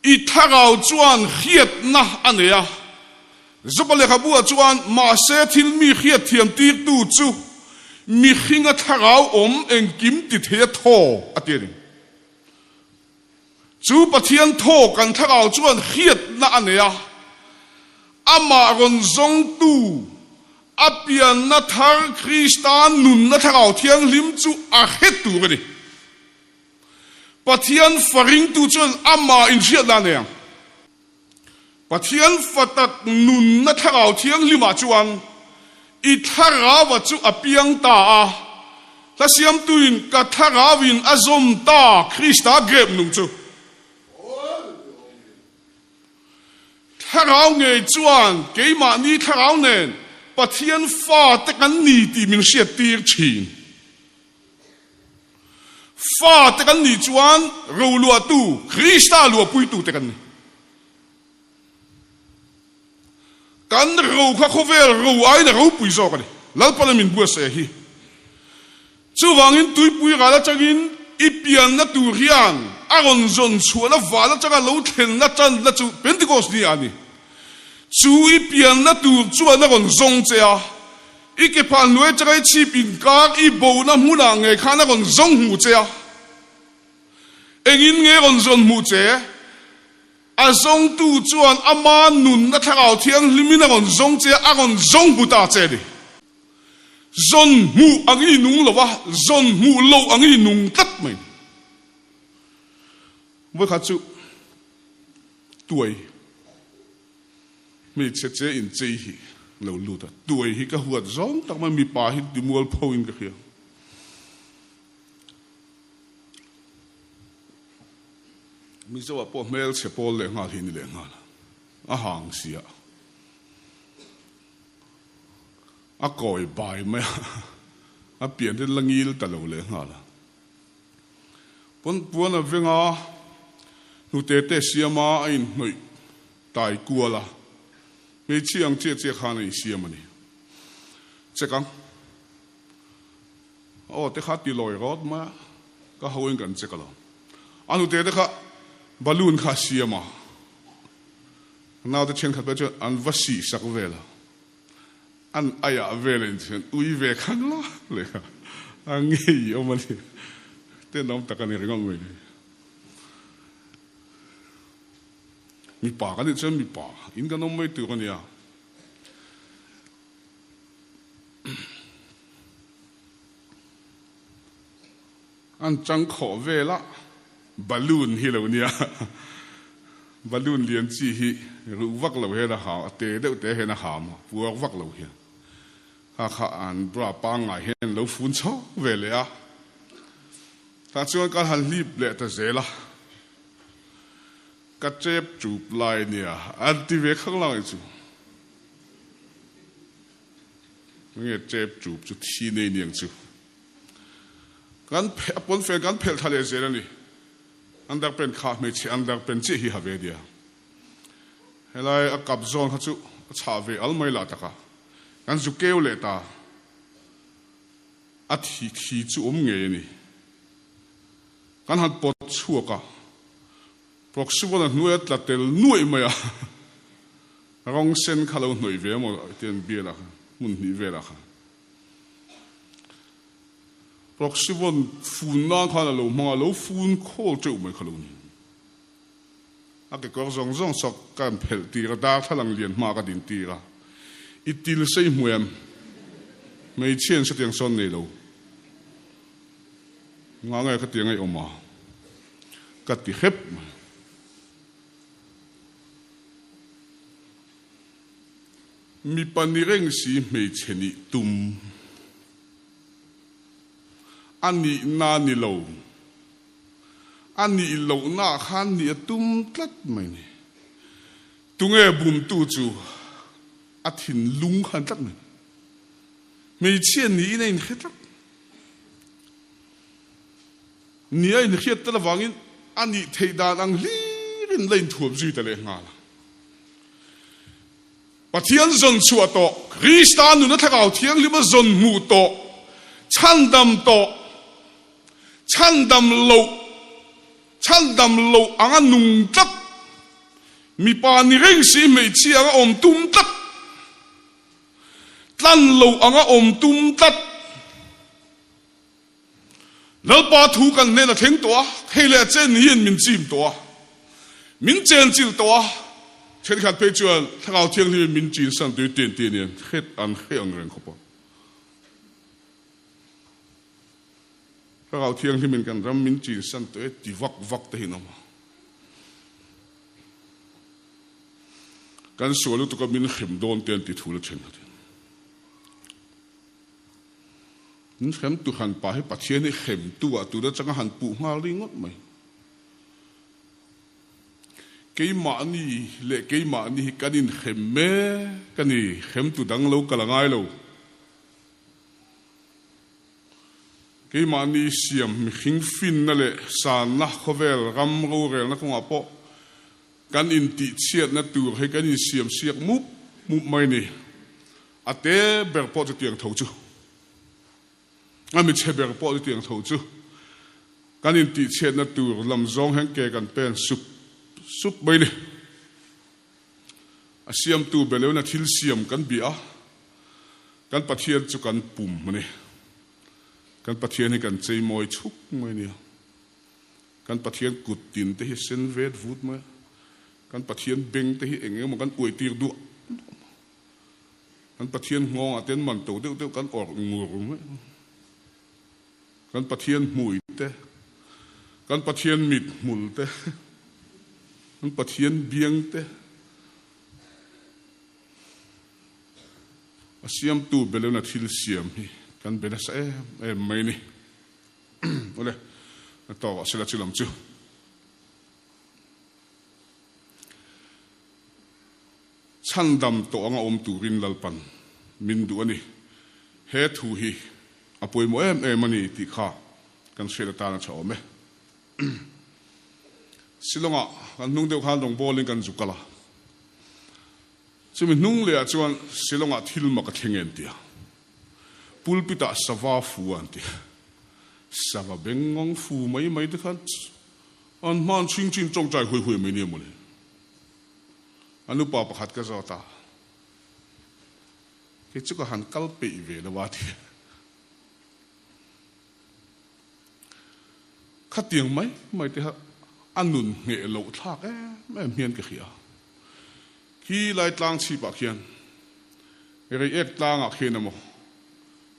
I tharau chuan khiat na ania zopale khabu chuan ma se thil mi khiat thiam tir tu chu mi hinga tharau en kim ti the tho atiring chu pathian tho kan tharau chuan khiat na ania ama ron zong tu apian na thar Kristan nun na tharau thiang lim chu a het tu gani pathian faring tu chuan ama in riat na ne pathian fatat nun na tharau thiang lima chuan I tharawa chu apiang ta a ta siam tuin ka tharawin azom ta Krista grep nung chu tharau nge chuan keima ni tharau nen pathian fa te kan ni ti min siat tir chin fa te kan ni chuan ro lua tu Krista lua pui tu te kan ni kan ro kha khovel ro ai na ro pui zo ka ni lal pala min bua se hi chu wangin tui pui ga la changin ipian na tu rian aron zon chuala wala changa lo thlen na chan la chu Pentecost ni ani chu ipian na tu chuan na ron zong chea ike pan lue chagai chi pin ka I bo na huna nge khana ron zong hu chea engin nge ron zon mu che a zong tu chuan ama nun na tharau thiang limina ron zong che a ron zong buta che di zon mu angi nung lawa zon mu lo angi nung tat mai voi kha chu tuai mi che che in che hi lo lu ta tuai hi ka huat zong tak ma mi pa hi dimol phoin ka khia mi zo a po mel che pol le nga hi ni le nga a hang sia a koi bai me a pian de langil ta lo le nga la Puan a venga nu te siama in noi tai kuala me chiang che khana i siama ni chekang o te khati loi rod ma ka hoin kan chekalo anu te kha balloon kha siama now the chen kha becho an vasi sak vela an aya velen chen ui ve khan la le angi o mali te nom takani ringong we mi pa kan chen mi pa in kan nom mai tu kan ya an chang kho vela balloon hi lo nia balloon lian chi hi ru vak lo he na ha te de te he na ha ma pu vak lo hi kha an bra pa ngai hen lo fun cho ve le a ta chuan ka han lip le ta zela ka chep chup lai nia an ti ve khang lai chu nge chep chup chu thi nei niang chu kan pon fe kan phel thale zela ni andar pen kha me chi andar pen chi hi have dia helai a kap zone kha chu cha ve al mai la ta ka kan zu keu le ta a thi chu nge ni kan han pot chu ka proximal nuet la tel nuai maya rong sen khalo noi ve mo ten bia la mun ni ve la kha proximal fun na kha lo ma lo fun khol chu mai khalo ni a ke ko zong zong sok kan phel ti ra da thalang lian ma ka din ti ra itil sei muam mei chen sa tiang son nei lo nga ngai ka tiang ai oma ka ti hep mi panireng si mei cheni tum ani na ni lo ani lo na khan ni tum tlat mai ni tunge bum tu chu athin lung khan tlat mai mei chen ni nei khet ni ai ni khet tala wangin ani theidan ang lirin lein thuam zui ta le nga la pathian zon chua to kristan nu na thakau thiang lima zon mu to chandam lo anga nung tat mi pa ni reng si mei chi anga om tum tat tlan lo anga om tum tat lal pa thu kan ne na theng to hele chen hian min chim to min chen chil to chen khat pe chuan thakau thiang li min chin san tu ten ten ni het an heang reng kho pa thakau thiang li min kan ram min chin san tu ti vak te hin ma kan so lu tu ka min khem don ten ti thu la chen ni khem tu khan pa he pathian ni khem tu a tu da changa han pu nga ringot mai keima ni kanin khem me kani khem tu dang lo kalangai lo keima ni siam mi khing fin na le san na khovel ram ro rel na khong apo kan in ti chiat na tur he kan in siam siak mup mai ni ate ber po tiang tho chu ami che ber po tiang tho chu kan in ti chiat na tur lam zong hang ke kan pen sup mai ni a siam tu belew na thil siam kan bia kan pathian chu kan pum ni kan pathian hi kan chei moi chuk mai ni kan pathian kut tin te hi sen vet vut mai kan pathian beng te hi enge mo kan oi tir du kan pathian ngong aten man to de kan or ngur mai kan pathian mui te kan pathian mit mul te kan pathian biang te asiam tu belew na thil siam hi kan bena sa mai ni ole to sila chilam chu chandam to anga om turin lalpan min du ani he thu hi apoi mo em ani ti kha kan sela ta na chaw me silonga kan nung deuh khan dong bolin kan zukala chumi nung le chuan silonga thilma ka thengen tia pulpita sawa fuan tia sawa bengong fu mai de khan an man ching ching chong chai hui mai ni mole anu pa pakhat ka zota ke chu ka han kal pe ve la wa thi khatiang mai te anun nge lo thak me mian ke khia ki lai tlang chi pa khian re ek tlang a khian mo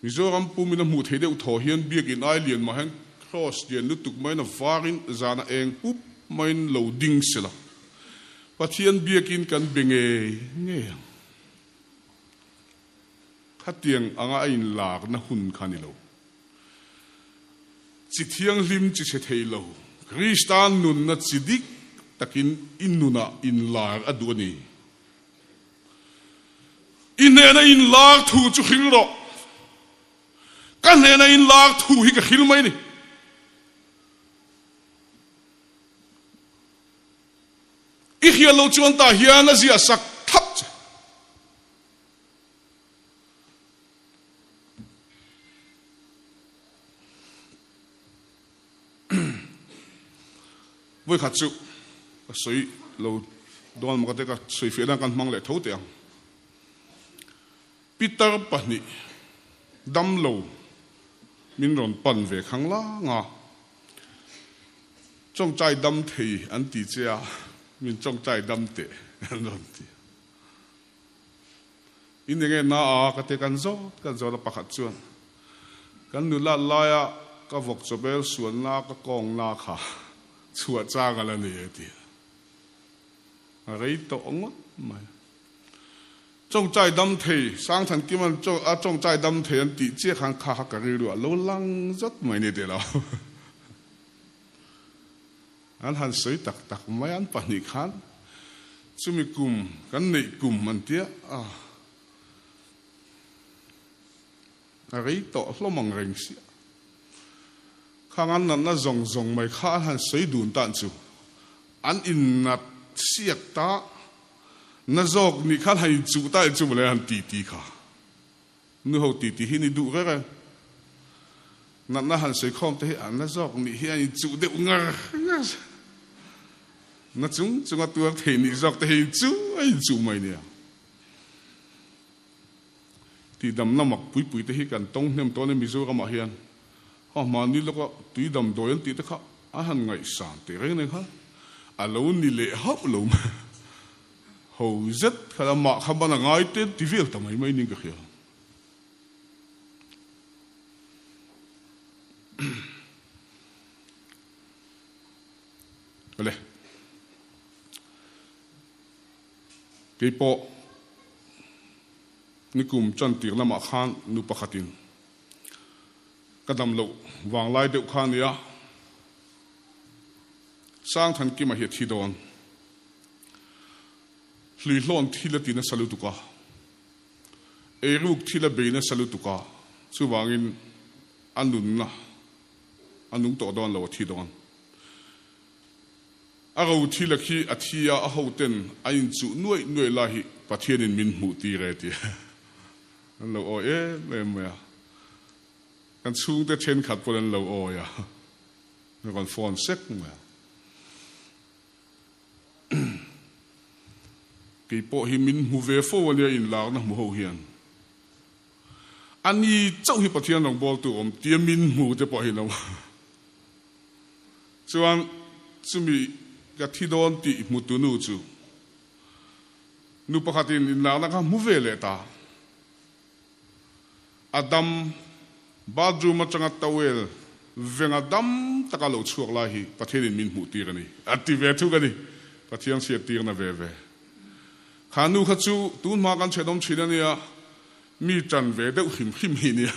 mizoram pumina mu thede u tho hian biak in ai lian ma han cross dian lutuk mai na varin zana eng pup main lo ding sela pathian biak in kan benge nge khatiang anga in lak na hun khani lo chi thiang lim chi se thei lo Kristan nun na chidik takin innuna in lar aduni inena in lar thu chu khil ro kan nena in lar thu hi ka khil mai ni i khia lo chuan ta hian a zia sak thap với khát chịu suy lâu đoan một cái suy phía đang cần mang lại thấu tiền Peter Pani đâm lâu mình rồi bận về khang lá ngà trong trái đâm thì anh tỷ cha mình trong trái đâm tệ anh rồi tỷ in nghe na cái kan zo là pakhat chuan kan nu la la ya ka vok chobel suan na ka kong na kha chua cha ga la ne ti rei to ngot mai trong trái đâm thì sang thành kim an trong trái đâm thì anh tỷ chia khang kha ka ri lu lo lang rất mai ne de lo an han soi tak mai an pani khan chumi kum kan nei kum man tia rei to lo mang reng si khang an na zong mai kha han soi dun tan chu an in nat siak ta na zok ni khan hai chu ta chu le han ti kha nu ho ti hi ni du ga na han soi khom te an na zok ni hi ai chu de ngar na chung a tu the ni zok te hi chu ai chu mai ne ti dam na mak pui te hi kan tong nem to ne mi zo ka ma hian ma ni lo ko tui dam do yan ti te kha a han ngai san te re ne kha a lo ni le hop lo ho zet khala ma kha ba na ngai te ti vil ta mai ni ka khia ole ke po nikum chan tir lama khan nu pakhatin kadam lo wang lai deuh khan ya sang than ki ma hi thi don hlui hlon thila tina salutuka eruk thila beina salutuka chu wangin anung to don lo thi don aro thila khi athia a hoten ain chu nuai la hi pathianin min mu ti re ti lo o le me kan chung te chen khat polen lo o ya me kon phone sek me ke po hi min hu ve fo nia in la na mu ho hian ani chau hi pathian long bol tu om ti min mu te po hi lo chuan chumi ga thi don ti mu tu nu chu nu pakhatin in la na ka mu ve le ta adam bathroom atanga towel venga dam takalo chuak la hi pathian min mu ti gani ati ve thu gani pathian sia tir na ve khanu khachu tun ma kan chedom china nia mi chan ve deuh him hi nia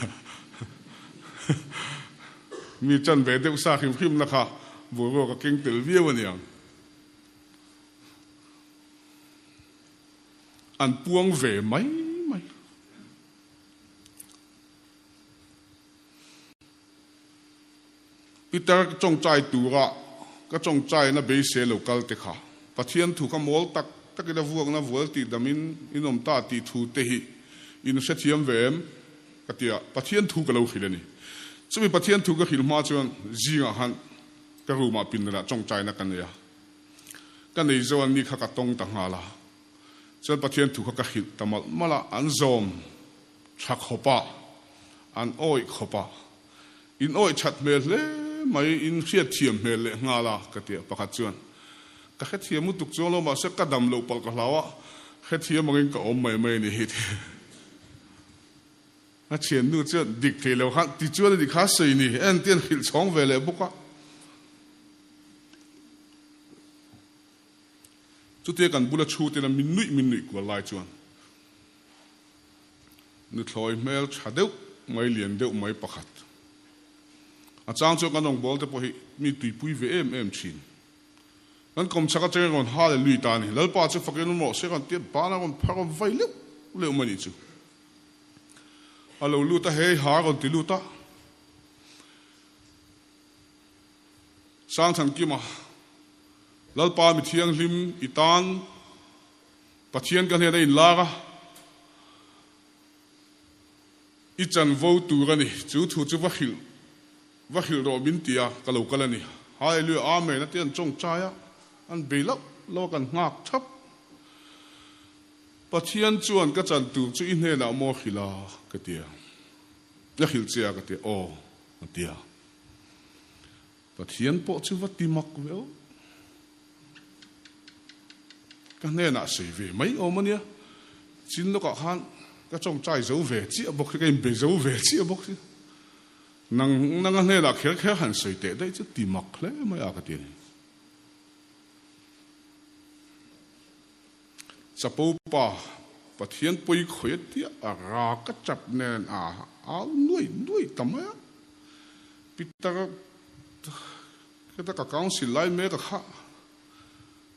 mi chan ve deuh sa him na kha bo ro ka king tel viaw ania an puang ve mai Peter trong trái tu ra cái trong trái nó bị xe local te khá phát hiện thu cái mall tắc tắc cái vuông nó vuông thì đâm in ông ta thì thu te hi in sẽ thiam về em cái tia phát hiện thu cái lâu khi này cho nên phát hiện thu cái khi mà chọn gì ngã han cái rùa mà pin là trong trái nó cái này do anh đi khắc cái tông tang hà là cho nên phát hiện thu cái khi tao mà là anh zoom chắc khó pa anh oi khó pa in oi chặt mệt lẽ mày in khiết thiam mệt lẽ ngã là cái tia phát chọn cái khiết thiam một tục cho nó mà sẽ cái đầm lâu bal cái lawa khiết thiam mà cái ôm mày này hết à chuyện nu chuyện địch thì lâu khác thì chưa địch khác gì nè anh tiên khỉ chóng về lại bốc á chút tiền cần bula chu tiền là min nụi của lại chuan nu thôi mail chả đâu mấy liền đâu mấy bạc hạt à trang cho cái đồng ball thì bồi mi tùy bùi về em chín anh cầm chắc cái chuyện còn ha để lùi ta nè lỡ ba chiếc phát cái nó mỏ sẽ còn tiếp ba nó còn phát còn vay liệu mà đi chứ alo luta hei ha kon ti luta Sangthankima lalpa mi thiang hlim itan pathian kan he in laga ichan vo tu gani chu thu chu va khil ro bin tia kalo kalani hai lu a me na tian chong chaya an belak lo kan ngak thap pathian chuan ka chan tu chu in he na mo khila ka tia na khil chia ka tia o tia pathian po chu va ti mak veo ka ne na sei ve mai o mania chin lo ka han ka chong chai zo ve chi bok ka im be zo ve chi bok nang ne la kher kher han sei te dai chu ti mak le mai a ka tia sapo pa pathian poi khoet tia a ra ka chap nen a al nuôi tama pita ka council lai me ka kha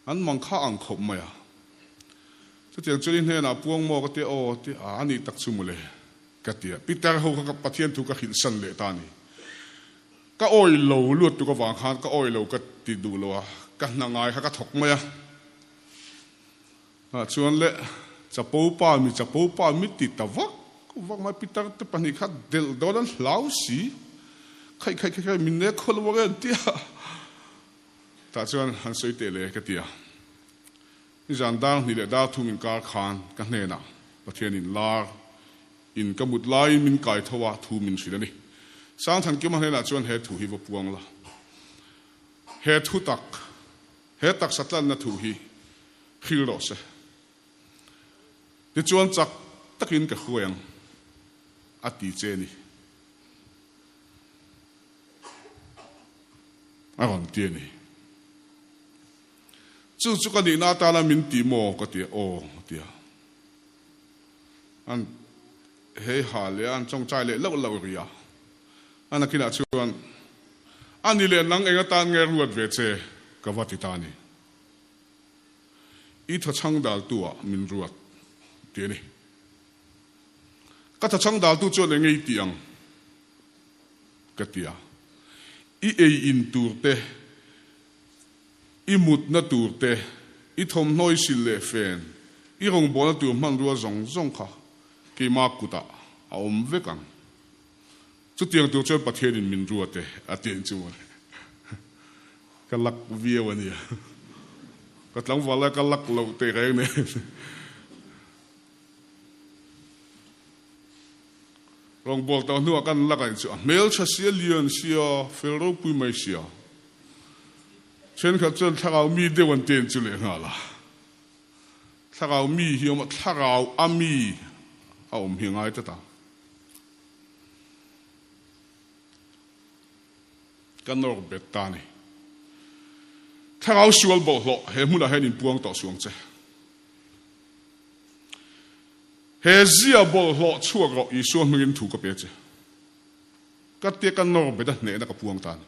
an mang kha ang khop maya chu tiang chuin he na puang mo ka te o ti ani tak chu mule ka tia pita ho ka pathian thu ka hil san le ta ni ka oi lo lut tu ka wang khan ka oi lo ka ti du lo ka na ngai ka thok maya chuan le chapo pa mi ti tawak vak mai pitar te pani kha del dolan lau si khai min ne khol wa gen tia ta chuan han soi te le ka tia ni jan dang ni le da thu min kar khan ka hne na pathian in lar in ka mut lai min kai thawa thu min silani Sangthankima hne na chuan he thu hi wa puang la he tak satlan na thu hi khil ro se ti chuan chak takin ka khueng ati cheni aron tieni chu ka ni na ta la min ti mo ka ti o tia an he ha le an chong chai le lo ria an akina chuan ani le nang enga tan nge ruat ve che ka wati ta ni I tha chang dal tua min ruat tieni ka tha chang dal tu chu le ngei tiang ka tia I ei in turte I mut na turte I thom noi sil le fen I rong bo na tur man ruwa zong kha ke ma kuta a om vekan chu tiang tu chu pathian in min ruwa te a tien chu ka lak via wania ka tlang wala ka lak lo te re ne rong bol tao nu akan lakan chu mel cha sia lian sia fel ropui mai sia chen kha chen thagau mi de wan ten chu le ngala thagau mi hiom thagau ami aum hi ngai ta kanor betani thagau sual bo lo he mula he nin puang to suang che he zia bol lo chuak ro I suan mingin thu ka pe che ka te kan nor be da ne na ka puang tan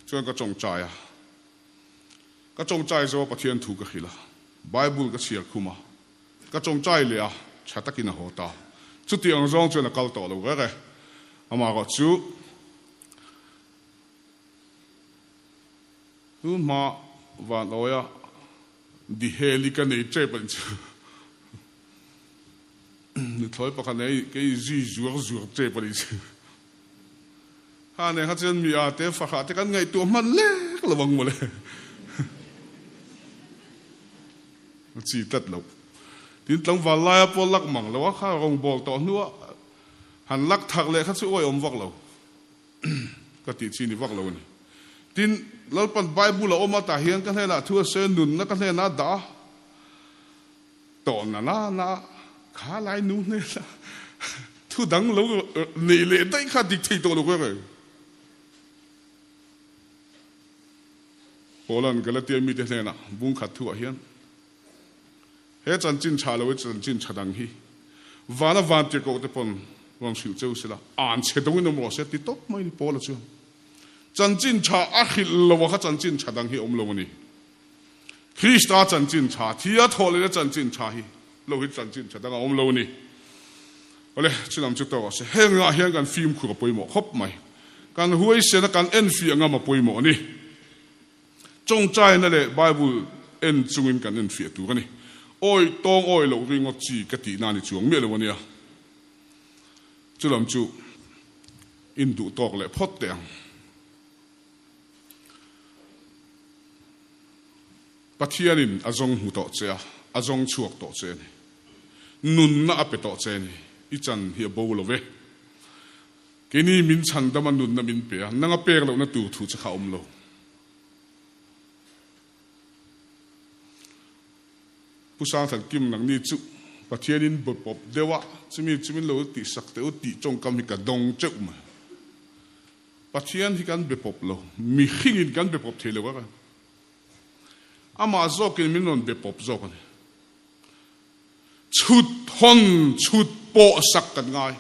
chuan ka chong chai zo pathian thu ka khila bible ka sial khuma ka chong chai le a chatakina hota chu ti ang zong chuan kal to lo ga ama ro chu nu ma van oya di heli kan nei che ban chu ni thoi pa kan nei ke ji zur che pa chu ha ne ha chen mi a te fa kha te kan ngai tu man le la wang mo le chi tat lo tin tlang va la po lak mang lo kha rong bol to nu han lak thak le kha chu oi om wak lo ka ti chi ni wak lo ni tin lalpan bible oma ta hian kan hela thu se nun na kan hena da to na kha lai nu ne la thu dang lo nei le dai kha dik thei to lo ko Polan Galatia mi te hena bung khat thu a hian he chan chin cha lo chan chin chadang hi vana van te ko te pon wang sil cheu sila an che dong no mo se ti top mai ni pola chu chan chin cha a khil lo wa chan chin chadang hi om lo ni Krista chan chin cha thia thole le chan chin cha hi lo hi chan chin chadang om lo ni ole chinam chu to se he nga hian kan film khu ko poimo hop mai kan huai se na kan en fi anga ma poimo ni trong chai na le bible en chungin kan en fi tu ka ni oi tong oi lo ring of chi ka ti na ni chuang me lo nia chulam chu in du tok le phot teng pathianin azong hu to che azong chuak to che ni nun na ape to che ni I chan hi bo lo ve ke ni min chan da man nun na min pe na nga pek lo na tu thu cha kha lo pusang than kim nang ni chu pathianin bo pop dewa chimin lo ti sak te ti chong kam hi ka dong cheu ma pathian hi kan be pop lo mi khingin kan be pop thelo ka ama zo ke min non be pop zo ka chut hon chut po sak kan ngai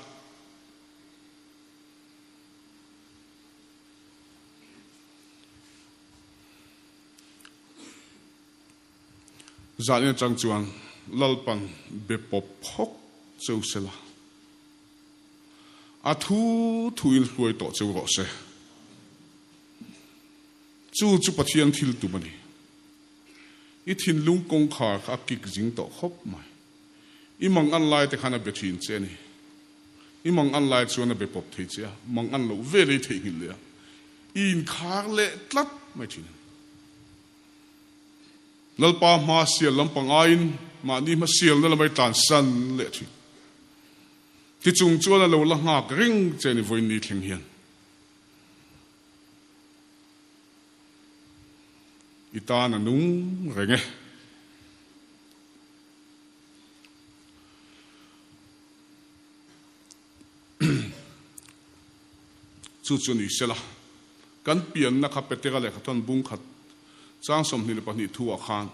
zane chang chuan lalpan be pop phok cheu sela a thu in huai to cheu ro se chu pathian thil tu mani I thin lung kong kha kha kik jing to khop mai I mang an lai te khana be thin che ni I mang an lai chuan be pop thei che mang an lo ve le thei hil le in khar le tlat mai thin lalpa ma sial lampang ain ma ni ma sial na lamai tan san le thi ti chung chuan lo la ngak ring che ni voin ni thleng hian ita na nung renge chu ni sela kan pian na kha petega le khaton bung khat chang som ni le pani thu a khan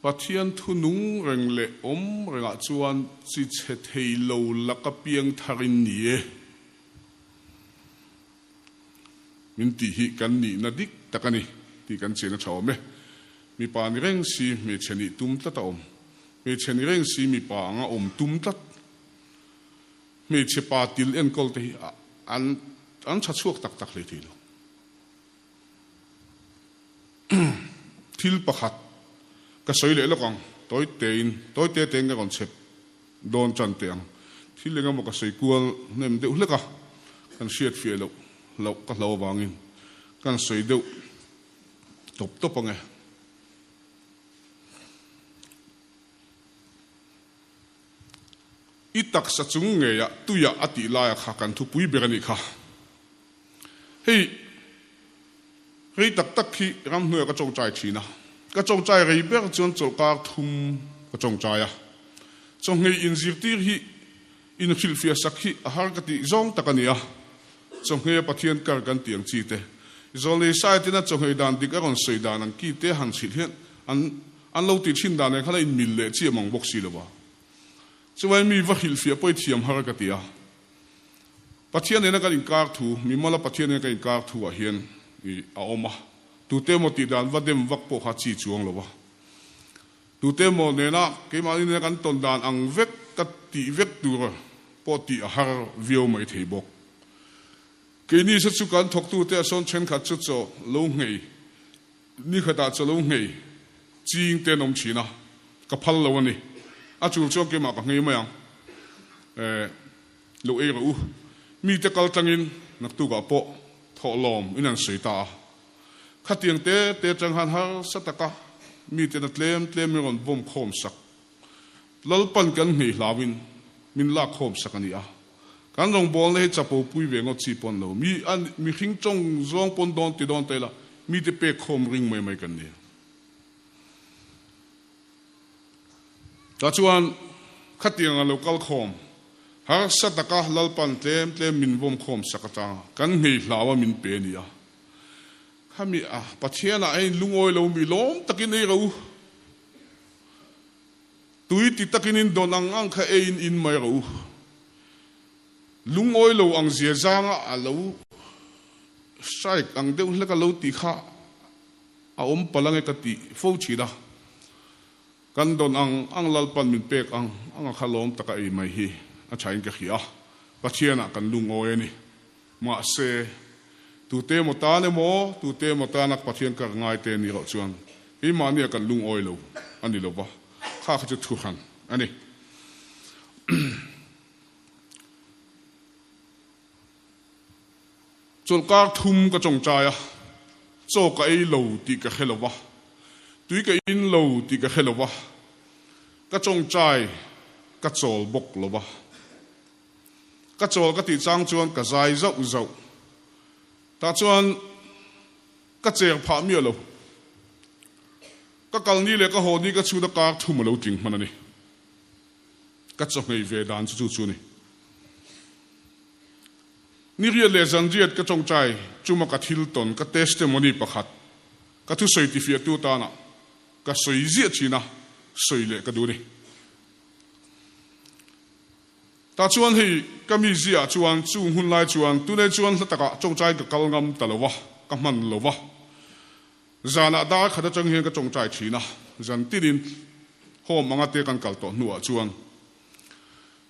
pathian thu nung reng le om renga chuan chi che thei lo la ka piang tharin ni e min ti hi kan ni na dik takani ti kan chena chawme mi pa ni reng si me cheni tum ta om me cheni reng si mi pa nga om tum tat me che pa til en kol te an cha chuak tak le ti lo thil pakhat ka soi le lokang toi te teng ka concept don chan teng thil lenga mo ka soi kual nem de uleka kan shiat fi lo ka lo wangin kan soi de top anga itak sa chung nge ya tu ya ati la ya kha kan thu pui berani kha hei tak khi ram hnu ka chong chai thina ka chong chai rei ber chon chol ka thum ka chong chai ya chong ngei in zir tir hi in khil fia sakhi har ka ti zong takania chong ngei pathian kar kan tiang chi te zole sai tina chong ngei dan dik aron sei dan ang ki te han chil hian an lo ti thin dan khala in mil le chi mong bok si lo ba chuai mi va khil fia poi thiam har ka tia pathian ena ka in kar thu mi mala pathian ena ka in kar thu a hian a oma tu te mo ti dan vadem vak po kha chi chuang lo ba tu te mo ne na ke ma ni kan ton dan ang vek ka ti vek tu po ti a har vio mai thei bok cái này sẽ chụp cảnh thọc tu te son chen khát chút cho lâu ngày ni khát đã cho lâu ngày chiên tên ông chỉ na cái phal lâu này chụp cho cái mà cái ngày mà lâu ấy rồi mi te kal tangin nak tu ga po thọ lom in an sui ta khát tiếng te chẳng hạn har sát ta mi te nat lem mi ron bom khom sak lal pan kan ni lawin min la khom sak ani kan rong bol le chapo pui ve ngot chi pon lo mi khing chong zong pon don ti don te la mi te pe khom ring mai kan ni ta chuan khatiang a local khom har sataka lalpan tlem min vom khom sakata kan ngei hlawa min pe ni khami pathiana ai lungoi lo mi lom takin ei ro tui ti takin in donang ang kha in mai ro lungoi lo ang zia zanga alo strike ang deuh leka lo ti kha om palang ka ti fo chi da kan don ang lalpan min pek ang khalom taka ei mai hi a chain ka khia pathiana kan lungoi ni ma se tu te mo ta ne mo tu te mo ta nak pathian ka ngai te ni ro chuan hi ma ni kan lungoi lo ani lo ba kha chu thu khan ani chol kar thum ka chong chaya cho ka ei lo ti ka khelowa tui ka in lo ti ka khelowa ka chong chai ka chol bok lowa ka chol ka ti chang chuan ka zai zau ta chuan ka cher pha mi lo ka kal ni le ka ho ni ka chu da kar thum lo ting manani ka chok ngei ve dan chu ni ni ria le zan riat ka chong chai chuma ka thil ton ka testimony pakhat ka thu certificate tu ta na ka soi zia china soi le ka du ni ta chuan hi kami zia chuan chu hun lai chuan tu le chuan taka chong chai ka kal ngam talowa ka man lowa zana da khada chang hian ka chong chai china zan tirin ho manga te kan kal to nuwa chuan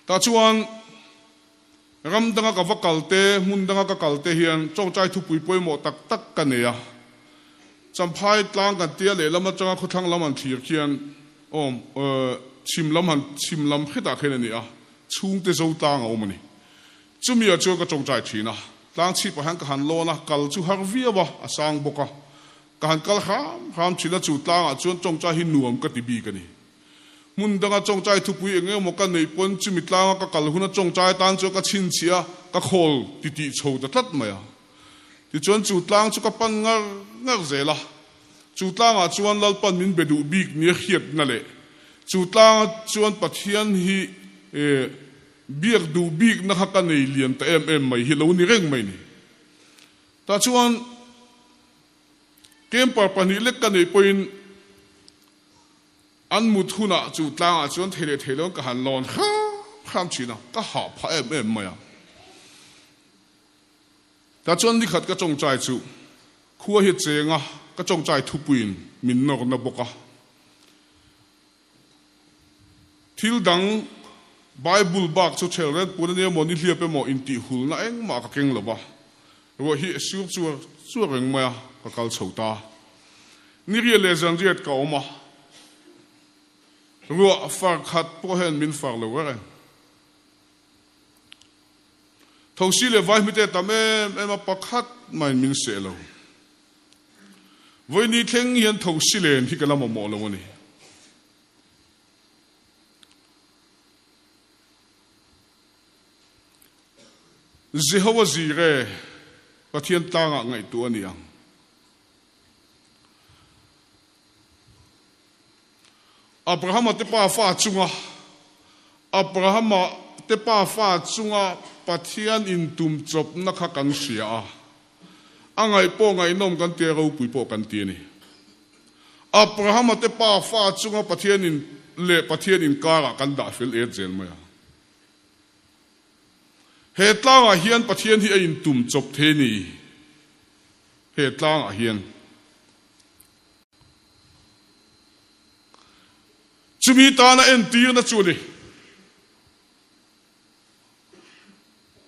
ta chuan ram danga ka vakalte mun danga ka kalte hian chong chai thu pui poi mo tak ka ne ya champhai tlang kan tia le lama changa khuthang lam an thir khian chim lam khita khen ni chung te zo tang o mani chumi a chu ka chong chai thina tlang chi pa han ka han lo na kal chu har via wa asang boka ka han kal ham chila chu tlang a chuan chong chai hin nuam ka ti bi ka ni mun danga chong chai thu pui enge mo ka nei pon chumi tlang ka kal huna chong chai tan chu ka chin chia ka khol ti chho da tat maya ti chuan chu tlang chu ka pan ngar zela chu tlang a chuan lal pan min bedu bik ni khiat na le chu tlang chuan pathian hi biak du bik na kha ka nei lian ta mai hi lo ni reng mai ni ta chuan kem par pani lek ka nei poin an mu thuna chu tlang a chuan thele ka han lon kham china ka ha pha mai ta chuan ni khat ka chong chai chu khuwa hi chenga ka chong chai thu puin min nok na boka thil dang Bible bak chu children pun ne mo ni hlia pe mo inti hul na eng ma ka keng loba ro hi sup chu reng ma ka kal chhota ni ria le zan riat ka oma ro far khat po hen min far lo wa thosi le vai mi te ta me ma pakhat mai min se lo voi ni thleng hian thosi len hi ka lam mo lo ni Jehovah Jireh pathian tanga ngai tu aniang Abraham te pa fa chunga pathian in tum chop na kha kan sia angai po ngai nom kan te ro pui po kan ti ni Abraham te pa fa chunga pathian in kara kan da fil e jen ma he tlang a hian pathian hi in tum chop the ni he tlang a hian chumi ta na en tir na chu ni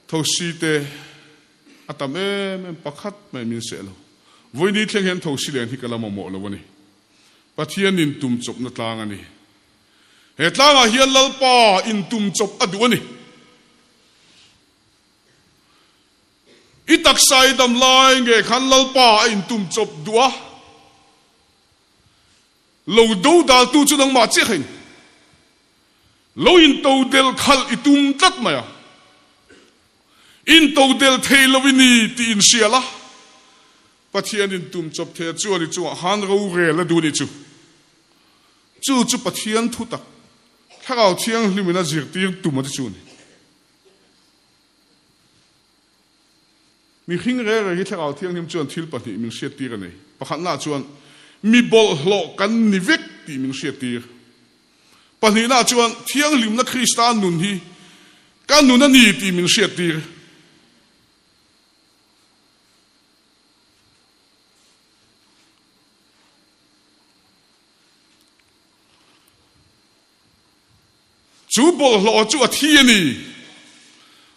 thosi te อาตมาประคัดไม่มีเสลวันนี้เที่ยงเห็นทศเลียนที่กำลังมองแล้ววันนี้ปะเทียนอินตุมจบนัดลางอันนี้เหตุลางเฮียนลลป้าอินตุมจบอดูนี่อีตักไซดำลายเงยขันลลป้าอินตุมจบดัวเราดูดาตูจุนังมาเจ้าเห็นเราอินโตเดลขัลอิตุมตัดมาอินโตเดลเทลวินีตีอินเชียละปะเทียนอินตุมจบเทจวนจูฮันเราเรลดูนี่จูปะเทียนทุตักถ้าเราเที่ยงลิมินาจิกตีตุมมาที่จูนี่มีขิงเร่ที่ถ้าเราเที่ยงนิมจวนทิลปะนี่มีเสียตีกันนี่ปะขันหน้าจวนมีบอลหลอกกันนิเวกตีมีเสียตีปะนี่หน้าจวนเที่ยงลิมนักคริสตานนุนที่กันนุนนั่นนี่ตีมีเสียตีจูบอลหล่อจูอาเทียนี่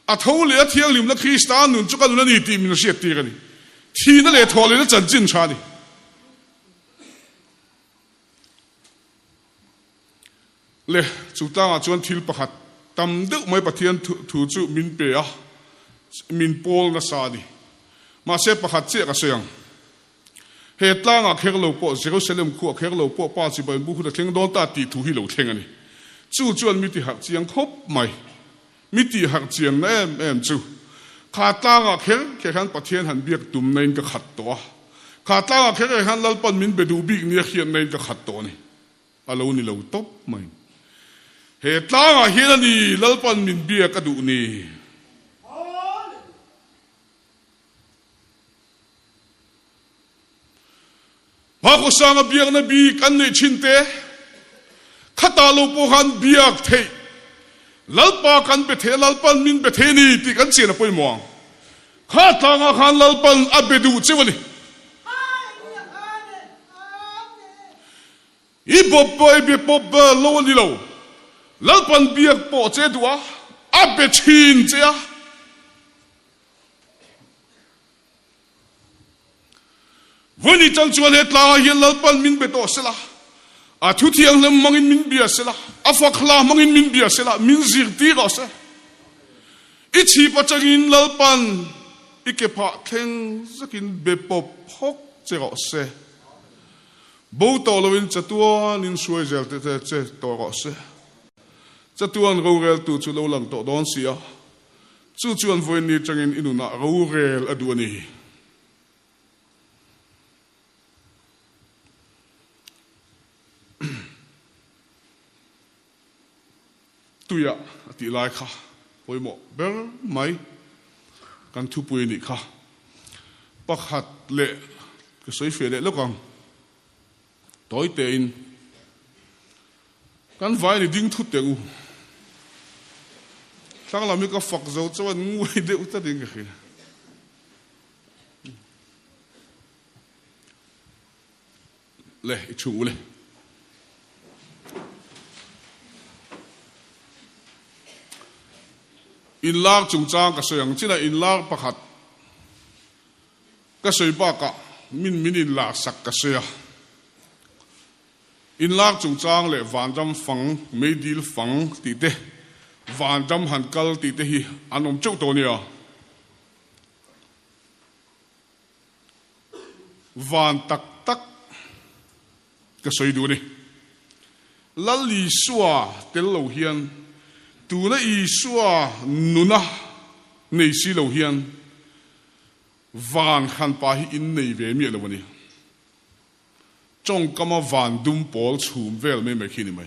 อาเท่าเลยเที่ยงลิมนักคริสตานนุนจูกันนุนนั่นนี่ตีมีเสียตีกันนี่ทีนั่นเลยทอเลยนั่นจันจินชานี่เลยจุดตั้งจวนทิลประหัดตำดึกไม่ปะเทียนถูจูมินเปียมินโพลนัสาดีมาเสพประหัดเจ้าเสียงเหตุตั้งเคร์โลโปเซรุเซเลมคู่เคร์โลโปป้าสิบบุคุตะเทงโดนตาตีถูฮิโลเทงอันนี้จู่จวนมิติหักเจียงครบไหมมิติหักเจียงเอ็มจู่ขาตั้งเคร์ขันปะเทียนหันเบียกตุ่มในก็ขัดตัวขาตั้งเคร์ขันลัลปันมินเบดูบิกเนี่ยเขียนในก็ขัดตัวนี่อะไรนี่เราตบไหมเหตุตั้งเฮียนี่ลัลปันมินเบียกระดูนี่พระกุศลเบียกนบีกันในชินเตข้าตาลูกพันเบียกเทลัลปากันไปเทลัลปันมินไปเทนี่ที่กันเสียนไปมองข้าตางาขันลัลปันอับเบดูเจ้านี่อีบบไปบบโลนี่โลลัลปันเบียกปอเจดัวอับเบชินเจ้าวันนี้จังจวนเหตุลาเฮียลัลปันมินเบโตเสละอาทุที่ยังเล่มมังอินมินเบียเสละอาฟักลามังอินมินเบียเสละมินซิรตีก็เสอิชีปัจจินลัลปันอีเก็บผักเข่งสกินเบปบพกเจ้าเสบูตอลวินจะตัวนินช่วยเจลเจตัวก็เสจะตัวเราเรลตัวจุลหลังตัวดอนเสียจู่จวนวันนี้จังอินุนาเราเรลอดูนี่ตัวอย่างที่ไล่ค่ะไปหมดเบลไม่กันทุบไปนี่ค่ะปักหัดเละก็สวยเฟียเละแล้วกันต่อยเตนกันไว้ในดิ้งทุบเตงทั้งเราไม่ก็ฝักเจ้าจะวันงูเดือดจะดิ้งกันเละชูเลยอินลากจุงจางก็สวยอย่างที่นั่นอินลากประคัดก็สวยบ้ากะมินอินลากสักก็สวยอินลากจุงจางเลยวันจำฝังไม่ดีลฝังตีเตวันจำหันกัลตีเตฮีอันนมจุกตัวนี้วันตักก็สวยดูนี่ลัลลีสัวเตลโลเฮียนตัวนั้นอีสัวนุนะในสิโลเฮียนวันขันไปอินในเวมีอะไรวะนี่จงก็มาวันดุมปอลชูมเวลไม่คิดนี่ไหม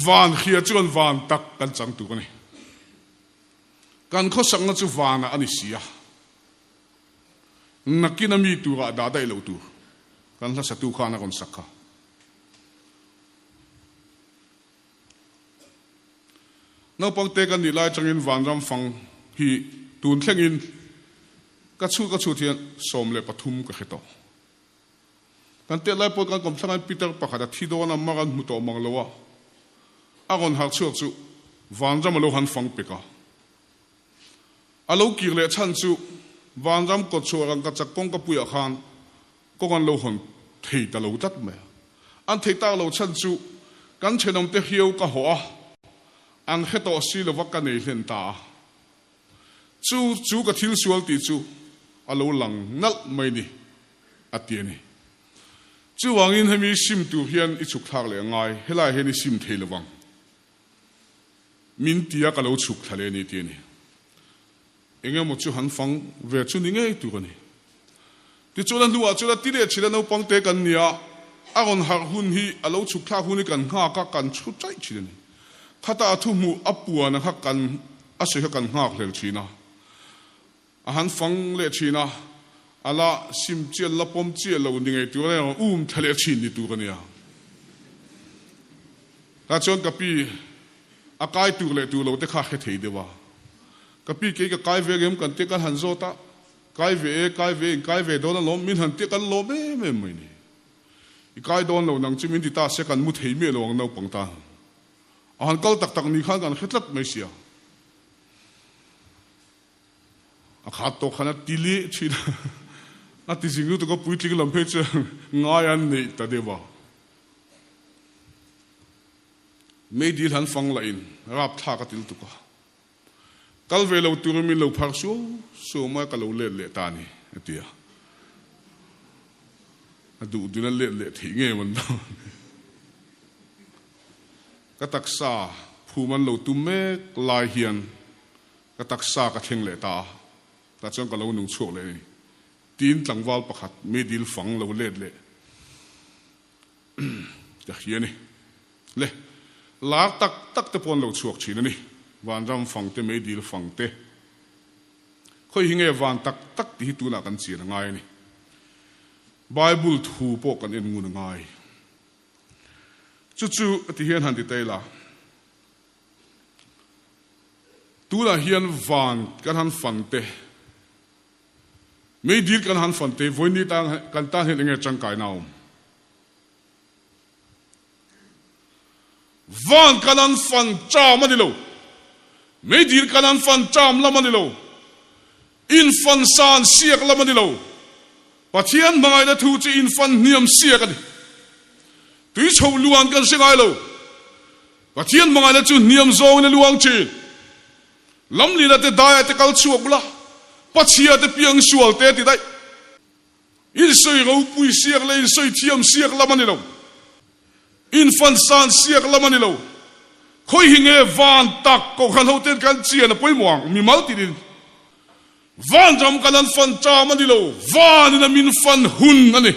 วันเขียจวนวันตักกันจังตัวนี่กันเขาสั่งว่าจะวันอันนี้เสียนักกินมีตัวด่าได้เหล่าตัวกันถ้าสัตว์ข้านักคนสักข้านักปังเตกันนี่ไล่จังอินวันรำฟังฮีตูนเข่งอินกัชูเทียนสมเลปทุมกับเขตอกันเตไล่ปกันกำสังปีเตอร์ปะขัดที่โดนมากันมุตอมังเลวะอากอนหักชูวันรำมาโลหันฟังเปกะ alo kir le chan chu van ram ko chu rang ka chak kong ka puya khan ko kan lo hon thei ta lo tat me an thei ta lo chan chu kan chenom te hiu ka ho a an heto si lo wak ka nei hlen ta chu ka thil sual ti chu alo lang nal mai ni atiani chu wangin hemi sim tu hian I chuk thak le ngai helai heni sim thei lo wang min tia ka lo chuk thale ni ti ni enge mo chu han fang ve chu ni ngai tu ni ti chu lan luwa chu la ti le chila no pang te kan nia agon har hun hi alo chuk thak hun kan nga ka kan chu chai chi ni khata thu mu apua na kha kan ase kha kan ngak hlel china a han fang le china ala sim chial la pom chial lo ni ngai tu le thale chin ni tu ka nia ta chon ka pi akai tu le tu lo te kha khe thei dewa kapi ke ka kai ve gem kan te kan han zo ta kai ve don lo min han te kan lo me mai ni I kai don lo nang chimin ti ta se kan mu thei me lo ang no pang ta han kal tak tak ni khan kan khetlat mai sia a khat to khana tili chi na ti jingu to ko puitli lam phe che ngai an nei ta dewa me dil han fang la in rap tha ka til tu ko kal ve lo tu mi lo phar so ma ka lo le ta ni atia adu du na le thi nge man do ka taksa phu man lo tu me lai hian ka taksa ka theng le ta chong ka lo nu chok le tin tlangwal pakhat me dil fang lo le ta hiani le la tak te pon lo chok chi ni van ram fang te me dil fang te khoi hinge van tak ti tu na kan chi na ngai ni bible thu po kan en ngun ngai chu ti hian han ti te la tu la hian van kan han fan te me dil kan han fan te voi ni ta kan ta hen nge chang kai naum van kan han fan cha ma di lo me dir kanan fan cham lamanilo in fan san siak lamanilo pathian mangai na thu chi in fan niam siak ani tui chho luang kan singai lo pathian mangai na chu niam zong na luang chi lam li na te dai te kal chuak bula pachia te piang sual te ti dai in soi ropui siak le in soi thiam siak lamanilo in fan san siak lamanilo khoi hinge van tak ko khan hotel kan chian poi muang mi mal ti din van jam kanan fan cha manilo van na min fan hun ani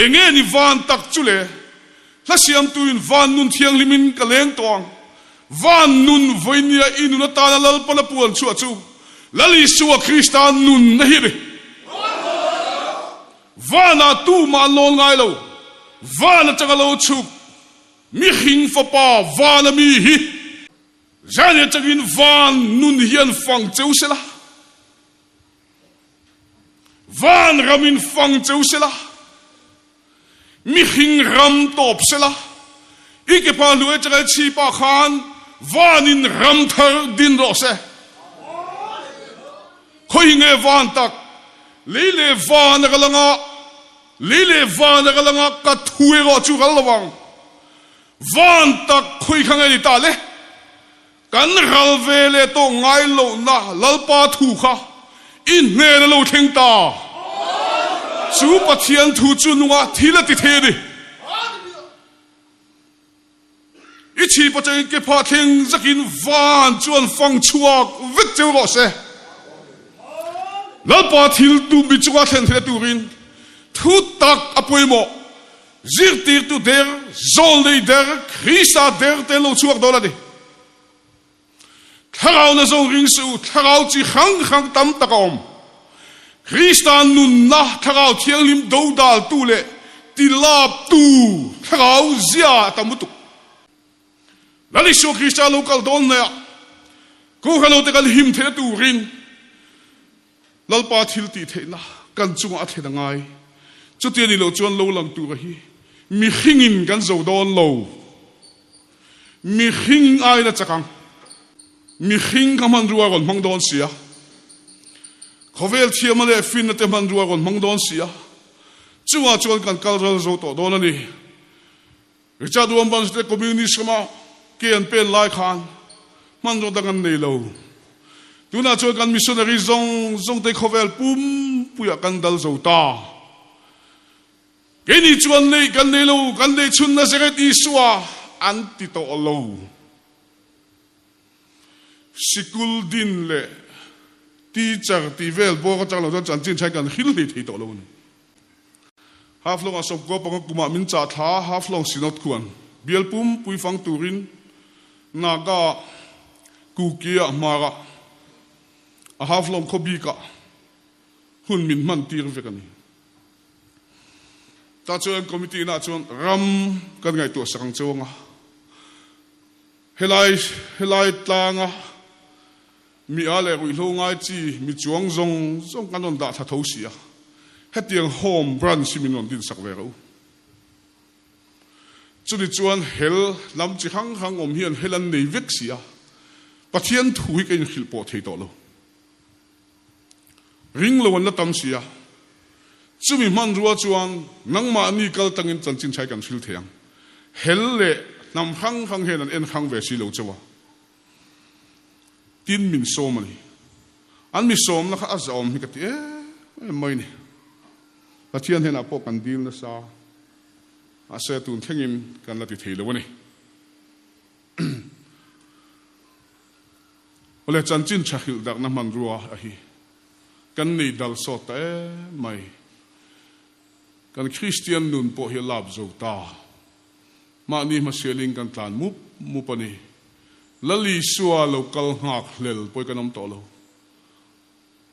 enge ni van tak chule la siam tu in van nun thiang limin ka leng tong van nun voinia inu na ta na lal pala puan chu chu lali suwa kristan nun na hi vana tu ma lon ngai lo vana changalo chu mi hing fa pa vana mi hi zane chagin van nun hian fang cheu sela van ramin fang cheu sela mi hing ram top sela ike pa lu chaga chi pa khan vanin ram thar din ro se khoi nge van tak lele van galanga ka thuwe ro chu galawang van tak khoi khangai ta le kan ral vele to ngai lo na lalpa thu kha in ne lo theng ta chu pathian thu chu nuwa thila ti the ni ichi pathian ke pha theng zakin van chuan fang chuak vek cheu ro se lalpa thil tu bi chuwa thlen the tu rin thu tak apoimo zirtir tu der zol de der krista der te lo chuak dola de tharau na zo ring su tharau chi khang tam takom krista nun na tharau thiang lim do dal tu le ti lap tu tharau zia tamutu lali sho krista local don na ko halo te kal him the tu rin lalpa thil ti the na kan chunga the na ngai chu ti ni lo chuan lo lang tu hi mi hingin kan zo don lo mi hing ai na chakang mi khing ka man ruwa gon mang don sia khovel thiam le fin na te man ruwa gon mang don sia chuwa chol kan kalral zo to don ani richa duam ban ste community sama ke an pen lai khan man ro dangan nei lo tuna chol kan missionary zong te khovel pum puya kan dal zo ta ke ni chuan nei kan nei lo kan nei chun na seret iswa anti to lo sikul din le teacher ti vel bo ka chang lo chan chin chai kan hil ni thei to lo ni half long asop ko pang kuma min cha tha half long sinot khuan bialpum pui fang turin naga kukia mara a half long khobi ka hun min man tir ve kan ni ta chuan committee na chuan ram kan ngai to sang chonga helai tlanga mi ale ri lo ngai chi mi chuang zong kan on da tha tho sia hetiang home brand siminon din sak ve ro chuni chuan hel lam chi hang om hian helan nei vek sia pathian thui ken khil po thei to lo ring lo na tam sia chumi man ruwa chuan nangma ni kal tangin chanchin chai kan thil theang hel le nam hang hen an en hang ve si lo chawa tin min somani an mi som na kha azom hi ka ti mai ni pathian hen apo kan dil na sa ase tun thengin kan la ti thei lo ni ole chanchin chahil dak na man ruwa a hi kan nei dal so ta mai kan Christian nun po hi lab zo ta ma ni ma seling kan tlan mu pani lali suwa local ngak lel poi kanom to lo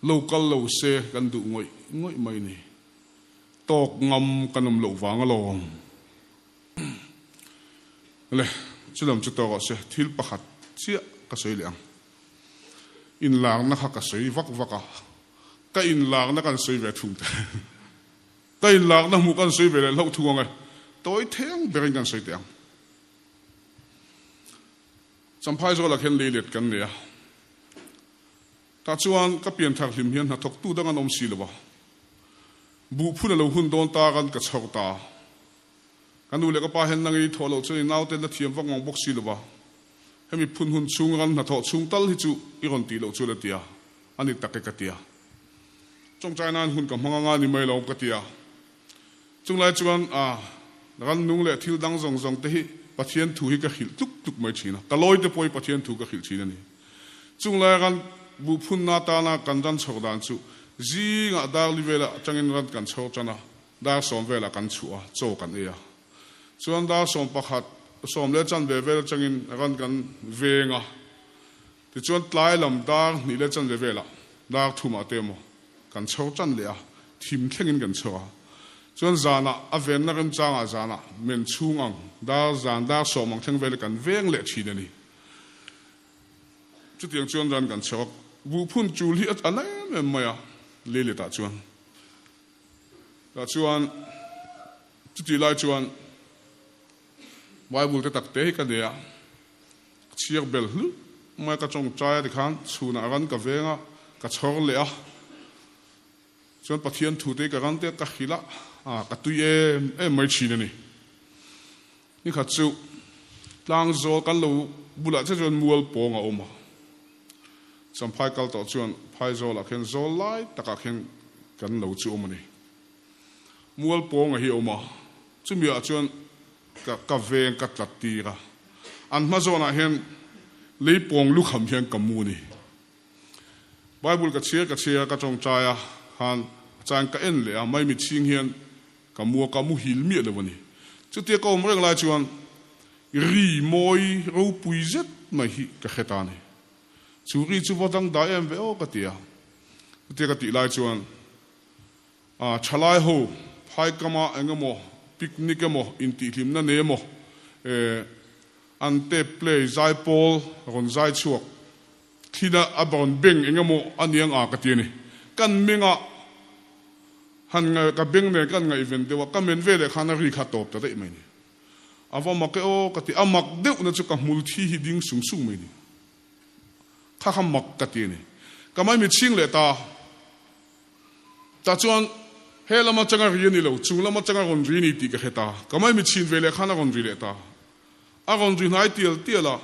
local lo se kan du ngoi mai ni tok ngam kanom lo wang alom le chulom chu to se thil pakhat chia ka soi liang in lang na kha ka soi vaka ka in lang na kan soi ve thung ta ka in lang na mu kan soi ve lo thuang ai toi theng berin kan soi tiang samphai zo la khen leilet kan le ta chuan ka pian thak hlim hian na thok tu dang an om si lo ba bu phun lo hun don ta kan ka chhok ta kan u le ka pa hen nang i tholo chu nau te la thiam wang bok si lo ba hemi phun hun chung ran na tho chung tal hi chu i ron ti lo chu la tia ani tak ka tia chong chai nan hun ka hmanga nga ni mai lo ka tia chung lai chuan ran nung le thil dang zong te hi pathian thu hi ka khil tuk mai china taloi te poi pathian thu ka khil china ni chung lai ran bu phun na ta na kan dan chhok dan chu ji nga dar li vela changin ran kan chho chana dar som vela kan chua cho kan e ya chuan dar som pakhat som le chan ve vel changin ran kan venga ti chuan tlai lam dar ni le chan ve vela dar thuma te mo kan chho chan le a thim thlengin kan choa chuan zana aven na kan changa zana men chungang dar zan dar som ang theng vel kan veng le thina ni chu tiang chuan ran kan chok bu phun chul hi anai me maya le ta chuan chu ti lai chuan Bible te tak te ka dia chiar bel hlu mai ka chong chai de khan chuna ran ka venga ka chor le a chuan pathian thu te ka ran te ka khila ka tui mai china ni kha chu tlang zo kan lo bula che chuan mual ponga oma samphai kal to chuan phai zo la khen zo lai taka khen kan lo chu oma ni mual ponga hi oma chumi a chuan ka veng ka tlatira an ma zona hen leipong lu kham hian kamu ni Bible ka chia ka chong chaya han chang ka en le a mai mi ching hian kamu hil mi le wani chu te ko mreng la chuan ri moi ropui zet mai hi ka khetani chu ri chu wadang da em ve o ka tia te ka ti lai chuan chalai ho phai kama engamo picnic mo inti hlim na ne mo ante play zai pol ron zai chuak thina abon beng engamo aniang a ka tiani kan menga han nga ka beng ne kan nga event dewa ka men ve le khana ri kha top ta dei mai ni awa ma ke o ka ti amak deu na chu ka mul thi hi ding sung mai ni ข้าขมักกตีนี่ก็ไม่มีชิงเลยตาจวนเฮลมาจังเรียนนี่เราจูลมาจังคนเรียนนี่ตีก็เฮตาก็ไม่มีชินเวลข้านักคนเรียนเลยตาคนเรียนไหนเตียละ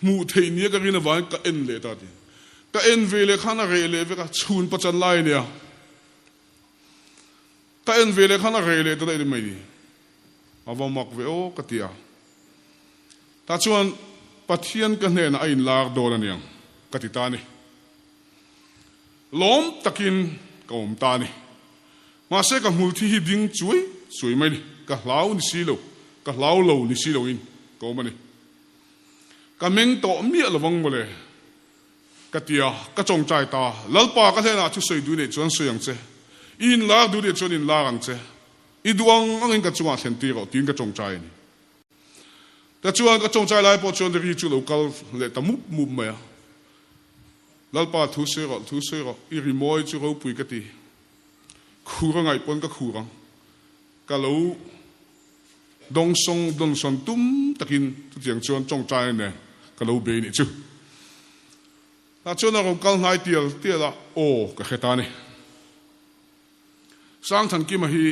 มูเทียนี่ก็เรียนวันก็เอ็นเลยตาดิก็เอ็นเวลข้านักเรียนเลยก็ชูนประจันไล่เนี่ยก็เอ็นเวลข้านักเรียนเลยตัวได้ไม่ดีเอาว่ามักเวโอกตียตาจวนปัทยันกันเนี่ยนะไอ้ลากโดนเนี่ยกติตานี่ล้มตะกินก็อมตานี่มาเสกมูลที่ดิ้งช่วยไหมนี่ก็เล่านิสิโลก็เล่าโลนิสิโลอินก็มันนี่ก็เมงโตมีอะไรบ้างบ่เลยกติยาก็จงใจตาแล้วปาก็เท่านั้นช่วยดูเนี่ยจวนสวยอย่างเจ้อินลากดูเนี่ยจวนอินลากอย่างเจ้อีดวงอันนี้ก็จวนเห็นตีเราตีนก็จงใจนี่แต่จวนก็จงใจไล่พอจวนเรียกจุลกัลเลยแต่มุบไหมอ่ะแล้วปาทุเสกอีริมอยจุเราปุยกติคูรังไงปนก็คูรังก็เราดงซงตุ้มตะกินทุกอย่างจวนจงใจเนี่ยก็เราเบนี่จูถ้าจวนเรากัลไงเตียละโอ้ก็แค่ตานี่สร้างทันกิมาฮี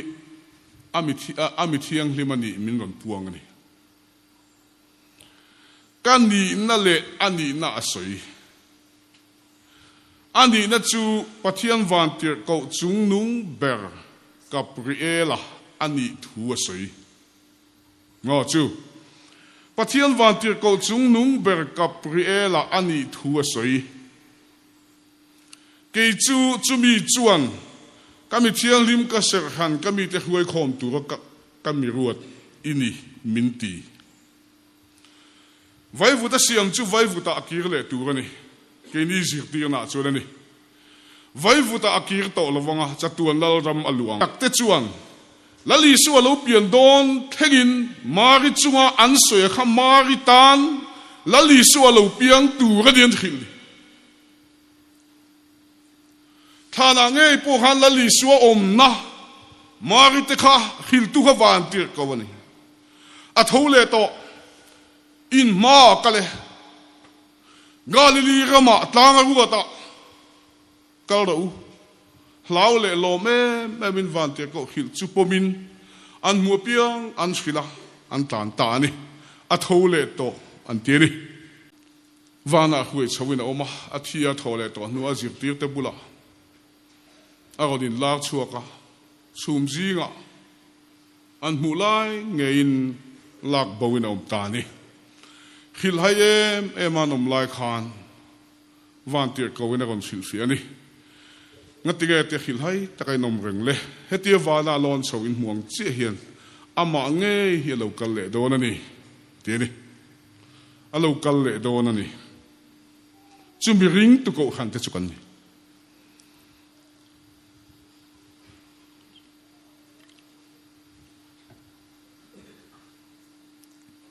อามิเทียงลิมันนี่มินหล่นพวงนี่กันนี่นั่นแหละอันนี้น่าสวยอันนี้นั่นจูปะเทียนวันเตียก็จุงนุงเบอร์กับริเอล่ะอันนี้ทัวสวยงอจูปะเทียนวันเตียก็จุงนุงเบอร์กับริเอล่ะอันนี้ทัวสวยเกจูมีจวนก็มีเทียนลิมก็เสกหันก็มีแต่หวยคอมตัวก็มีรวดอินี่มินตีไว้วุฒิเสียงจูไว้วุฒิอากีร์เลยตัวนี่เกนี่สิตีน่าจวนนี่ไว้วุฒิอากีร์โตละวังจะตัวนั่ลรำอลวงตักเตจวนแล้วลิสัวเราเปลี่ยนโดนเทกินมาริจงอันสวยข้ามาริตันแล้วลิสัวเราเปลี่ยนตัวก็เดียนขิลท่านังเงยพวกฮันแล้วลิสัวอมนะมาริตข้าขิลตัววานเตียก็วันนี้อัฐเลโตอินมากันเลยกาลิลีก็มาต่างกันก็กาเราลาวเลยโลเม่บินวันเตียก็ขิลจุปมินอันมัวเปียงอันสกิลาอันตานี่อัฐเลโตอันเตียนี่วานาคุยชวินออกมาอัฐยาทอเลโตนัวจิตตีเตบุลาอากดินลากชัวกะชุมจีงะอันมูไลเงินลากบวินอมตานี่ขิลให้มานอมไลคานวันเตียกวินกันสิลฟีอันนี้งั้นติเกตขิลให้ตะไคนอมเริงเลยเฮตีวานาลอนสวินห่วงเจียเฮียนอามาเงยเฮียเรากันเละโดนนี่เดี๋ยวนี่เรากันเละโดนนี่จุ่มริงตุกขันเตจุกันนี่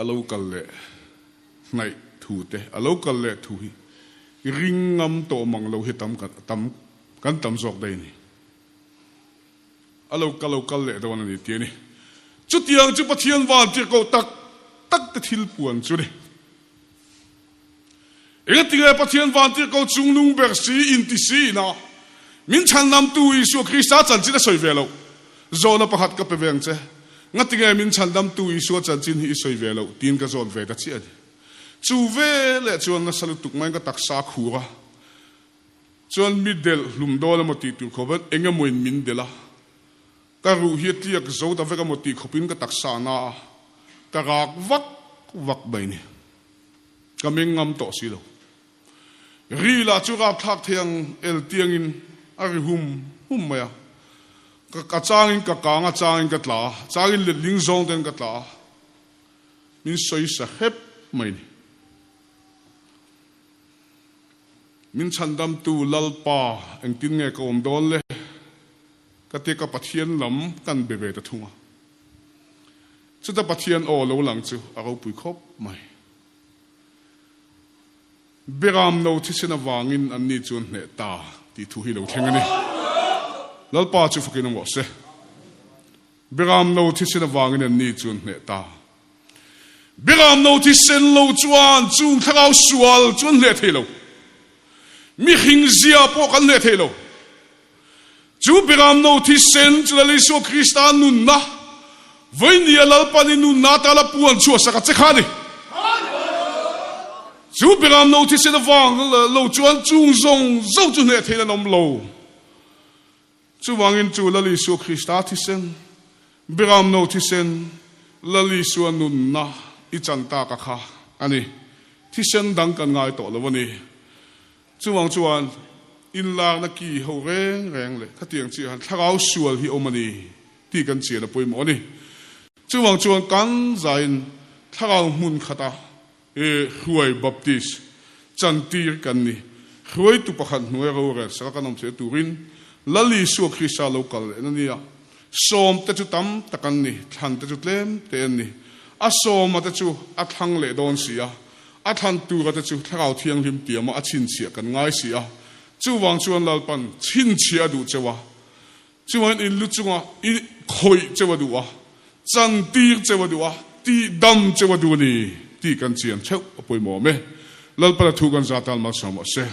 เรากันเละในถูเตะเรากันเละถูฮีริงงำโตมังเราเห็นกันตำจอกได้นี่เรากันเละตอนนี้เตี้ยนี่จุดยังจุดปะเทียนวานเจ้าก็ตักตะทิลปวนจุดนี่ที่ไงปะเทียนวานเจ้าก็จุงนุ่งเบอร์ซีอินติซีนะมินชันนำตัวอิสุคริสต์จันจิตสวยเวลาโจนประหัดกับเปเวงเจ้งั้นที่ไงมินชันนำตัวอิสุจันจินอิสวยเวลาตีนก็โจนเวดัชเชียจูเวลจวนนัสลุตุกมันก็ตักสาคูระจวนมิดเดลลุมโดลมติตุขบันเองก็มวยมินเดละก็รู้เหตุที่ก็โจตะเวกมติขบินก็ตักสานาก็รักวักใบนี้ก็ไม่งำต่อสิโลรีลาจูราบทักเทียงเอลเตียงอินอาริหุมไหมอ่ะก็กระจางอินกะกางกระจางอินกะตลาจางอินเลิงซองเดินกะตลามินสวยสะเฮ็บไหมนี่มินชันดำตูลลปาเองตินเงกอมโดนเลยกติกาปะเทียนลำกันเบเบตะทุ่งชุดปะเทียนโอโลหลังจูเอาปุยคบไหมเบรามโนที่เสนวางินอันนี้จวนเนตาที่ทุฮิโลเทงนี่ลลปาจูฟุกินงวเสเบรามโนที่เสนวางินอันนี้จวนเนตาเบรามโนที่เสนโลจวนจุงทะเลาสวลจวนเละเทโล mi hing zia po kan le thelo chu biram no thi sen chu la Yesu Krista nun na voi ni alal pani nun na ta la puan chu saka che khani chu biram no thi sen wang lo chuan chung zong zo chu ne thela nom lo chu wangin chu la Yesu Krista thi sen biram no thi sen la Yesu nun na I chanta ka kha ani thi sen dang kan ngai to lo wani chuwang chuan in lang na ki ho reng reng le khatiang chi han thlagau sual hi omani ti kan che na poimo ni chuwang chuan kan zain thlagau mun khata huai baptist chantir kan ni huai tu pakhan nuai ro re sa kanom che turin lali su Krista local enia som te chu tam takan ni than te chu tlem te ni a som te chu a thang le don sia a than tu ga te chu thlagau thiang lim tiama a chin chia kan ngai sia chuwang chuan lalpan chin chia du chewa chuan in lu chunga I khoi chewa du wa chan tir chewa du wa ti dam chewa du ni ti kan chian cheu apoi mo me lalpa thu kan zatal ma sama se